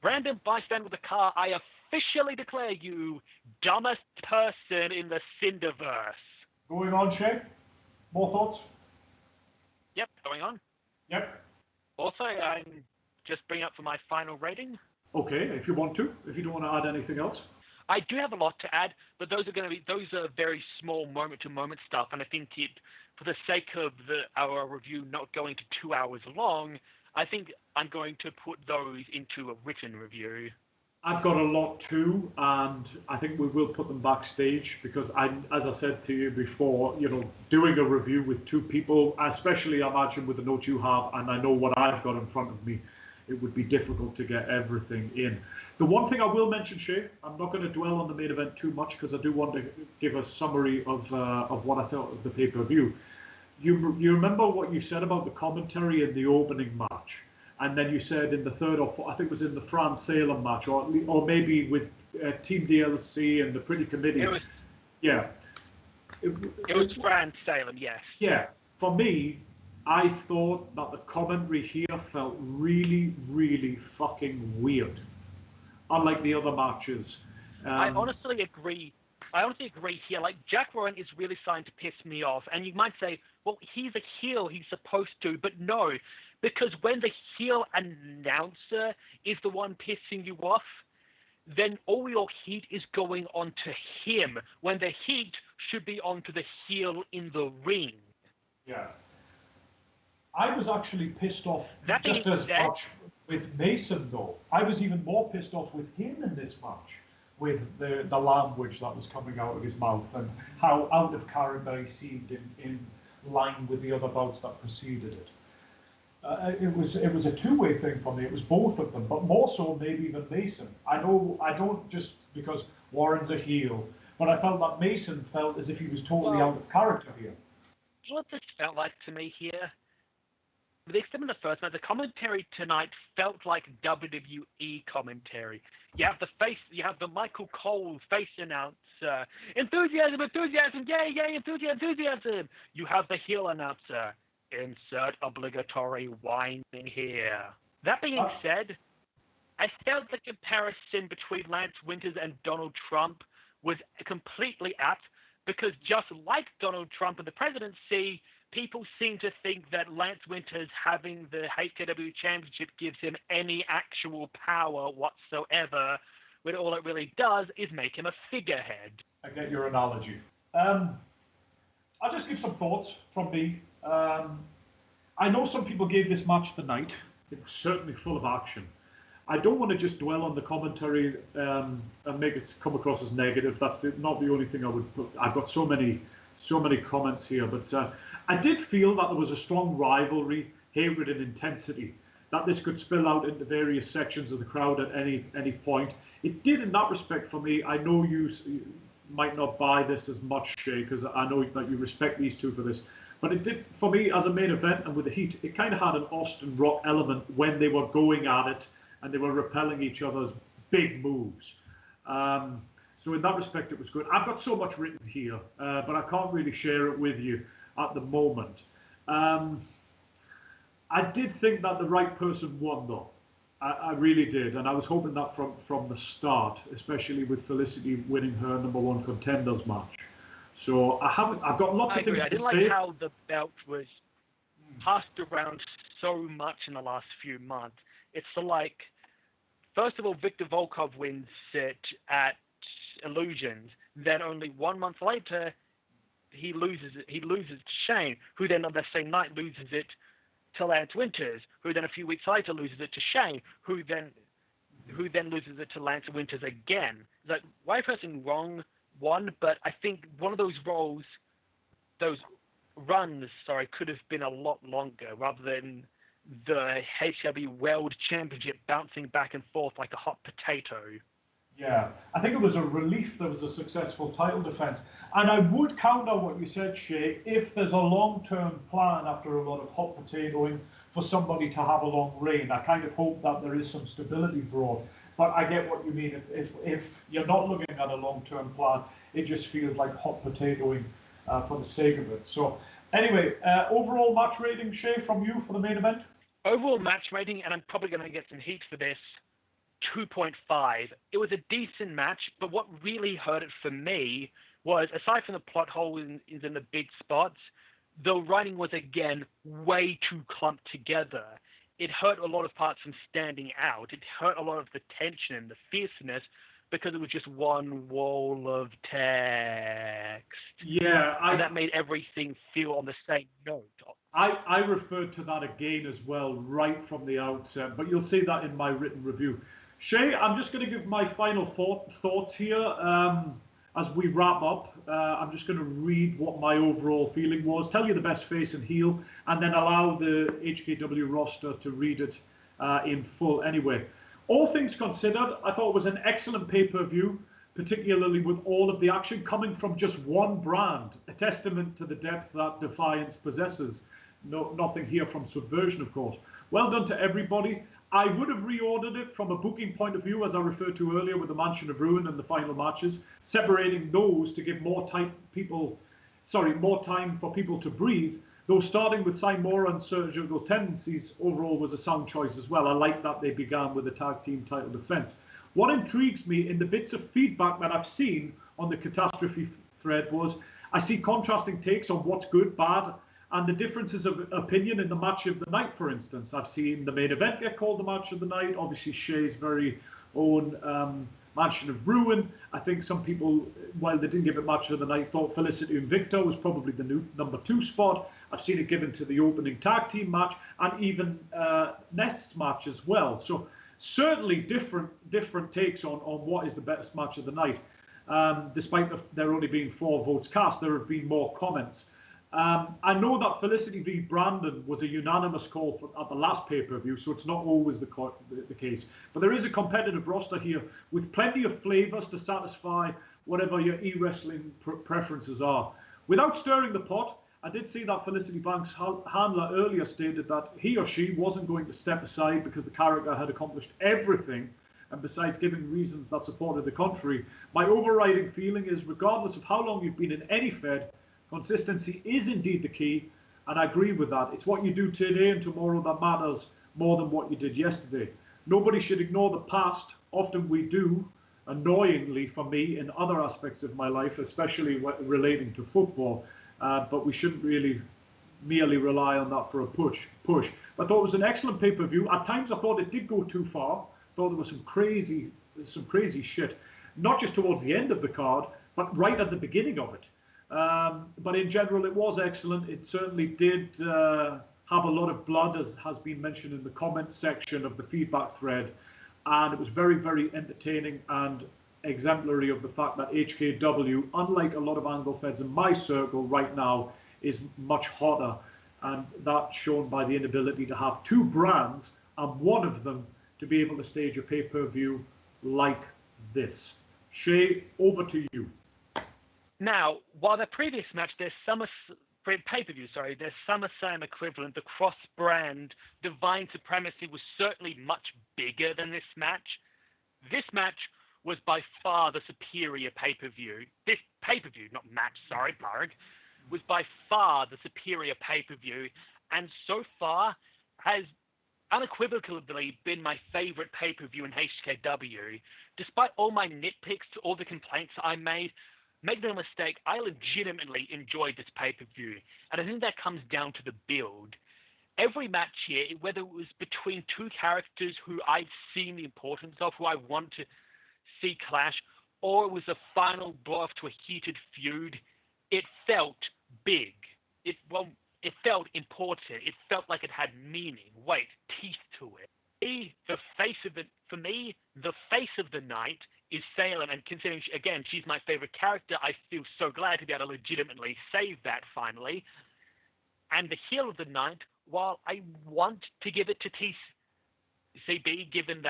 Random bystander with a car, I officially declare you dumbest person in the Cinderverse. Going on, Shay? More thoughts? Yep, going on. Yep. Also, I'm just bringing up for my final rating. Okay, if you want to. If you don't want to add anything else. I do have a lot to add, but those are very small moment-to-moment stuff, and I think for the sake of our review not going to 2 hours long, I think I'm going to put those into a written review. I've got a lot too, and I think we will put them backstage, because as I said to you before, you know, doing a review with two people, especially I imagine with the notes you have, and I know what I've got in front of me, it would be difficult to get everything in. The one thing I will mention, Shay, I'm not going to dwell on the main event too much, because I do want to give a summary of what I thought of the pay-per-view. You remember what you said about the commentary in the opening match? And then you said in the third or fourth, I think it was in the France Salem match, or maybe with Team DLC and the Pretty Committee. It was France Salem, yes. Yeah. For me, I thought that the commentary here felt really, really fucking weird, unlike the other matches. I honestly agree. Here. Like, Jack Rowan is really starting to piss me off. And you might say, well, he's a heel, he's supposed to. But no, because when the heel announcer is the one pissing you off, then all your heat is going on to him, when the heat should be onto the heel in the ring. Yeah. I was actually pissed off just as much with Mason, though. I was even more pissed off with him in this match, with the language that was coming out of his mouth and how out of character he seemed in line with the other bouts that preceded it. It was a two-way thing for me. It was both of them, but more so maybe even Mason. I don't just because Warren's a heel, but I felt that Mason felt as if he was totally out of character here. What this felt like to me here, except in the first match, the commentary tonight felt like WWE commentary. You have the Michael Cole face announcer, enthusiasm, yay, enthusiasm. You have the heel announcer, insert obligatory whining here. That being said, I felt the comparison between Lance Winters and Donald Trump was completely apt, because just like Donald Trump and the presidency, people seem to think that Lance Winters having the HKW Championship gives him any actual power whatsoever, when all it really does is make him a figurehead. I get your analogy. I'll just give some thoughts from me. I know some people gave this match the night. It was certainly full of action. I don't want to just dwell on the commentary and make it come across as negative. That's not the only thing I would put. I've got so many comments here, but I did feel that there was a strong rivalry, hatred, and intensity, that this could spill out into various sections of the crowd at any point. It did in that respect for me. I know you might not buy this as much, Shay, because I know that you respect these two for this. But it did, for me, as a main event and with the heat, it kind of had an Austin Rock element when they were going at it and they were repelling each other's big moves. So in that respect, it was good. I've got so much written here, but I can't really share it with you at the moment. I did think that the right person won, though. I really did, and I was hoping that from the start, especially with Felicity winning her #1 contenders match. So I've got lots of things to say. I didn't like how the belt was passed around so much in the last few months. It's like, first of all, Victor Volkov wins it at Illusions. Then only 1 month later, he loses to Shane, who then on the same night loses it to Lance Winters, who then a few weeks later loses it to Shane, who then loses it to Lance Winters again. It's like, why person wrong won? But I think one of those runs, could have been a lot longer, rather than the HW World Championship bouncing back and forth like a hot potato. Yeah, I think it was a relief there was a successful title defense. And I would counter what you said, Shay, if there's a long-term plan after a lot of hot potatoing for somebody to have a long reign. I kind of hope that there is some stability brought. But I get what you mean. If you're not looking at a long-term plan, it just feels like hot potatoing for the sake of it. So anyway, overall match rating, Shay, from you for the main event? Overall match rating, and I'm probably going to get some heat for this, 2.5. It was a decent match, but what really hurt it for me was, aside from the plot holes in the big spots, the writing was again way too clumped together. It hurt a lot of parts from standing out. It hurt a lot of the tension and the fierceness because it was just one wall of text. Yeah, and that made everything feel on the same note. I referred to that again as well right from the outset, but you'll see that in my written review. Shay, I'm just going to give my final thoughts here as we wrap up. I'm just going to read what my overall feeling was, tell you the best face and heel, and then allow the HKW roster to read it in full anyway. All things considered, I thought it was an excellent pay-per-view, particularly with all of the action coming from just one brand, a testament to the depth that Defiance possesses. Nothing here from Subversion, of course. Well done to everybody. I would have reordered it from a booking point of view, as I referred to earlier with the Mansion of Ruin and the final matches, separating those to give more time for people to breathe. Though starting with Simora and Surgical Tendencies overall was a sound choice as well. I like that they began with a tag team title defense. What intrigues me in the bits of feedback that I've seen on the Catastrophe thread was I see contrasting takes on what's good, bad, and the differences of opinion in the match of the night, for instance. I've seen the main event get called the match of the night. Obviously, Shay's very own Mansion of Ruin. I think some people, while they didn't give it match of the night, thought Felicity and Victor was probably the new #2 spot. I've seen it given to the opening tag team match and even Nest's match as well. So certainly different takes on what is the best match of the night. Despite there only being 4 votes cast, there have been more comments. I know that Felicity v. Brandon was a unanimous call at the last pay-per-view, so it's not always the case. But there is a competitive roster here with plenty of flavors to satisfy whatever your e-wrestling preferences are. Without stirring the pot, I did see that Felicity Banks' handler earlier stated that he or she wasn't going to step aside because the character had accomplished everything, and besides giving reasons that supported the contrary. My overriding feeling is, regardless of how long you've been in any Fed, consistency is indeed the key, and I agree with that. It's what you do today and tomorrow that matters more than what you did yesterday. Nobody should ignore the past. Often we do, annoyingly for me, in other aspects of my life, especially relating to football. But we shouldn't really merely rely on that for a push. I thought it was an excellent pay-per-view. At times I thought it did go too far. Thought there was some crazy shit, not just towards the end of the card, but right at the beginning of it. But in general, it was excellent. It certainly did have a lot of blood, as has been mentioned in the comments section of the feedback thread. And it was very, very entertaining and exemplary of the fact that HKW, unlike a lot of Angle Feds in my circle right now, is much hotter. And that's shown by the inability to have two brands, and one of them to be able to stage a pay-per-view like this. Shay, over to you. Now, while the previous match, their SummerSlam equivalent, the cross-brand Divine Supremacy, was certainly much bigger than this match. This match was by far the superior pay-per-view. This pay-per-view, not match, sorry, Parg, was by far the superior pay-per-view, and so far has unequivocally been my favorite pay-per-view in HKW. Despite all my nitpicks, all the complaints I made, make no mistake, I legitimately enjoyed this pay-per-view, and I think that comes down to the build. Every match here, whether it was between two characters who I'd seen the importance of, who I want to see clash, or it was a final blow-off to a heated feud, it felt big. It felt important. It felt like it had meaning, weight, teeth to it. For me, the face of the night is Salem, and considering, again, she's my favorite character, I feel so glad to be able to legitimately save that finally. And the heel of the night, while I want to give it to TCB, given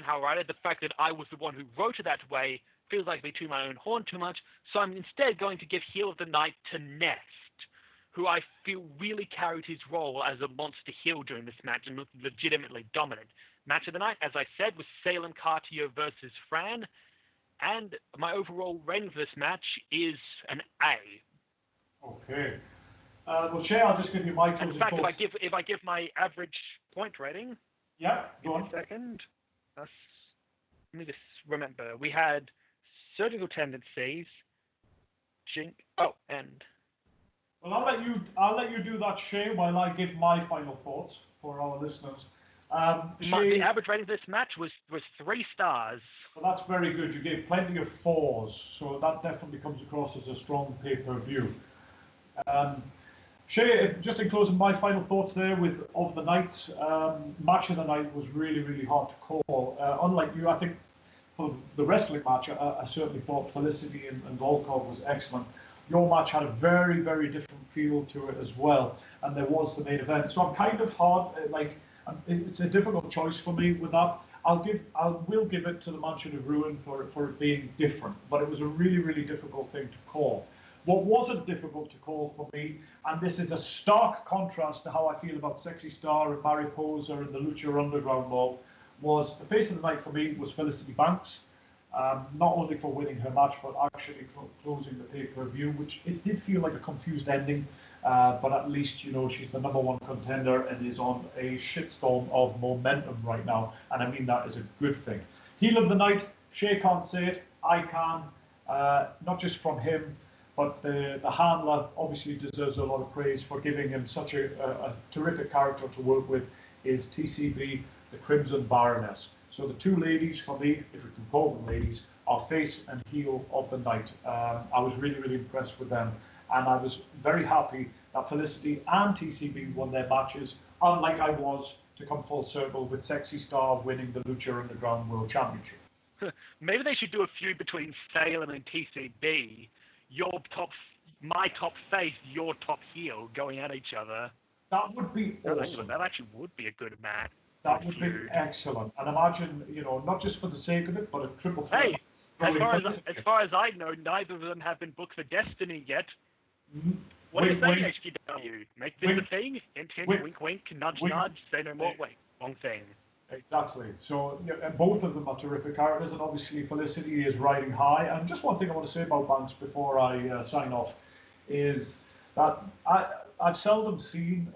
how I wrote it, the fact that I was the one who wrote it that way feels like me to my own horn too much, so I'm instead going to give heel of the night to Nest, who I feel really carried his role as a monster heel during this match and looked legitimately dominant. Match of the night, as I said, was Salem Cartier versus Fran, and my overall rating for this match is an A. Okay. Well, Shay, I'll just give you my closing thoughts. In fact, if I give my average point rating, yeah, go on. A second. Let me just remember. We had surgical tendencies. And. Well, I'll let you do that, Shay, while I give my final thoughts for our listeners. The average rating of this match was 3 stars. Well, that's very good. You gave plenty of 4s, so that definitely comes across as a strong pay-per-view. Shay, just in closing, my final thoughts there of the night. Match of the night was really, really hard to call. Unlike you, I think for the wrestling match, I certainly thought Felicity and Volkov was excellent. Your match had a very, very different feel to it as well, and there was the main event. So I'm kind of hard, it's a difficult choice for me with that. I will give it to the Mansion of Ruin for it being different, but it was a really, really difficult thing to call. What wasn't difficult to call for me, and this is a stark contrast to how I feel about Sexy Star and Mariposa and the Lucha Underground mob, was the face of the night for me was Felicity Banks. Not only for winning her match, but actually closing the pay-per-view, which it did feel like a confused ending, but at least, she's the #1 contender and is on a shitstorm of momentum right now, and I mean that is a good thing. Heel of the night, Shay can't say it, I can, not just from him, but the handler obviously deserves a lot of praise for giving him such a terrific character to work with, is TCB, the Crimson Baroness. So the two ladies, for me, if we can call them ladies, are face and heel of the night. I was really, really impressed with them. And I was very happy that Felicity and TCB won their matches, unlike I was to come full circle with Sexy Star winning the Lucha Underground World Championship. Maybe they should do a feud between Salem and TCB. My top face, your top heel, going at each other. That would be awesome. That actually would be a good match. That would be excellent. And imagine, not just for the sake of it, but a triple threat. Hey, As far as I know, neither of them have been booked for Destiny yet. Mm-hmm. What do you say, HKW? Make this a thing? Hint, hint, wink, wink, nudge, nudge, say no more. Wait, wrong thing. Exactly. So both of them are terrific characters, and obviously Felicity is riding high. And just one thing I want to say about Banks before I sign off is that I've seldom seen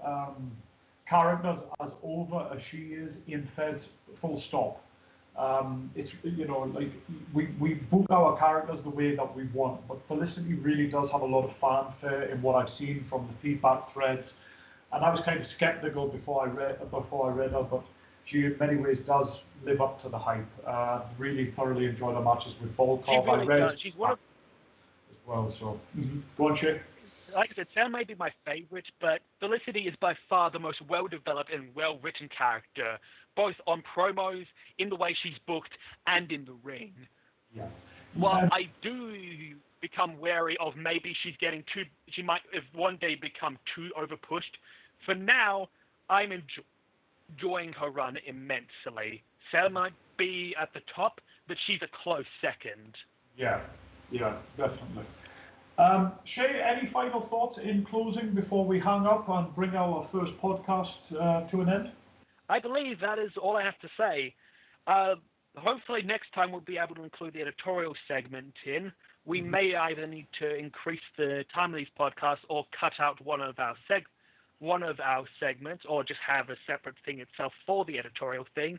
characters as over as she is in Feds, full stop. It's, you know, like we book our characters the way that we want, but Felicity really does have a lot of fanfare in what I've seen from the feedback threads, and I was kind of skeptical before I read her, but she in many ways does live up to the hype. Really thoroughly enjoyed her matches with Volkov. She really does. She's one of as well. So go on, Shay. Like I said, Sam may be my favorite, but Felicity is by far the most well-developed and well-written character, both on promos, in the way she's booked, and in the ring. Yeah. While I do become wary of maybe she might have one day become too overpushed, for now, I'm enjoying her run immensely. Sam might be at the top, but she's a close second. Yeah, definitely. Shay, any final thoughts in closing before we hang up and bring our first podcast to an end? I believe that is all I have to say. Hopefully next time we'll be able to include the editorial segment in. We may either need to increase the time of these podcasts or cut out one of our segments, or just have a separate thing itself for the editorial thing.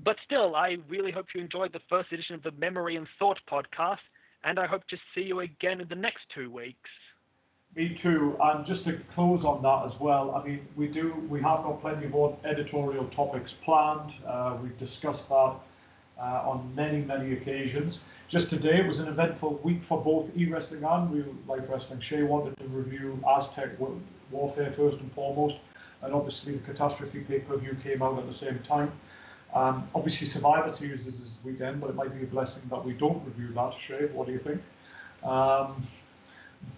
But still, I really hope you enjoyed the first edition of the Memory and Thought podcast, and I hope to see you again in the next 2 weeks. Me too. And just to close on that as well, I mean, we have got plenty of editorial topics planned. We've discussed that on many occasions. Just today was an eventful week for both e-wrestling and real life wrestling. Shay wanted to review Aztec Warfare first and foremost, and obviously the Catastrophe pay-per-view came out at the same time. Obviously Survivor Series is this weekend, but it might be a blessing that we don't review that. Shay, what do you think?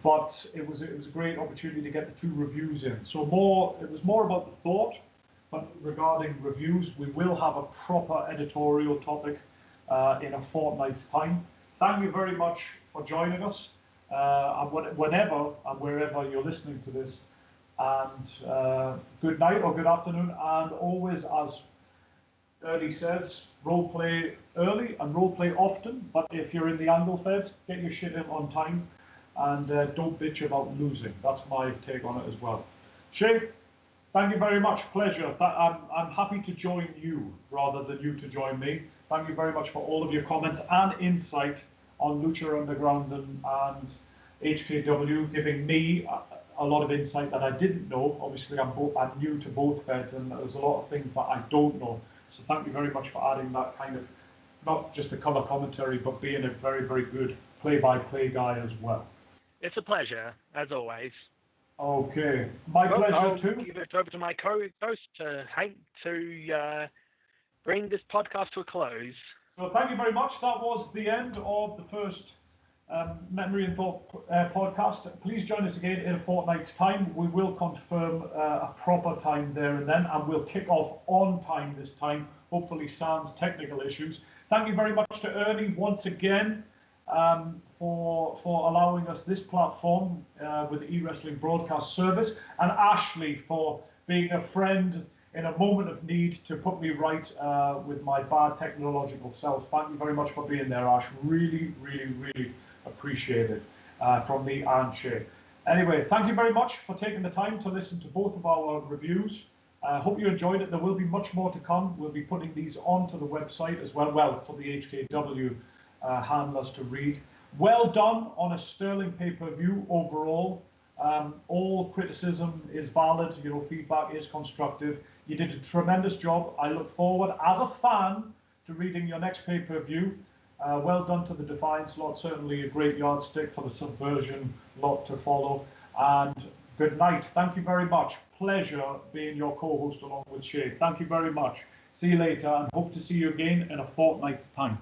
But it was a great opportunity to get the 2 reviews in. So it was more about the thought, but regarding reviews, we will have a proper editorial topic in a fortnight's time. Thank you very much for joining us, whenever and wherever you're listening to this. And good night or good afternoon, and always, as Ernie says, role play early and role play often, but if you're in the angle feds, get your shit in on time, and don't bitch about losing. That's my take on it as well. Shay, thank you very much. Pleasure. I'm happy to join you rather than you to join me. Thank you very much for all of your comments and insight on Lucha Underground and HKW, giving me a lot of insight that I didn't know. Obviously, I'm new to both feds, and there's a lot of things that I don't know. So thank you very much for adding that kind of, not just the color commentary, but being a very, very good play-by-play guy as well. It's a pleasure, as always. Okay, my pleasure I'll too. Give it over to my co-host Hank to bring this podcast to a close. So thank you very much. That was the end of the first Memory and Thought podcast. Please join us again in a fortnight's time. We will confirm a proper time there and then, and we'll kick off on time this time, hopefully sans technical issues. Thank you very much to Ernie once again for allowing us this platform with the e-wrestling broadcast service, and Ashley for being a friend in a moment of need to put me right with my bad technological self. Thank you very much for being there, Ash. Really appreciate it from me and Shay. Anyway, thank you very much for taking the time to listen to both of our reviews. Hope you enjoyed it. There will be much more to come. We'll be putting these onto the website as well, for the HKW handlers to read. Well done on a sterling pay-per-view overall. All criticism is valid. Feedback is constructive. You did a tremendous job. I look forward, as a fan, to reading your next pay-per-view. Well done to the Defiance lot. Certainly a great yardstick for the Subversion lot to follow. And good night. Thank you very much. Pleasure being your co-host along with Shay. Thank you very much. See you later, and hope to see you again in a fortnight's time.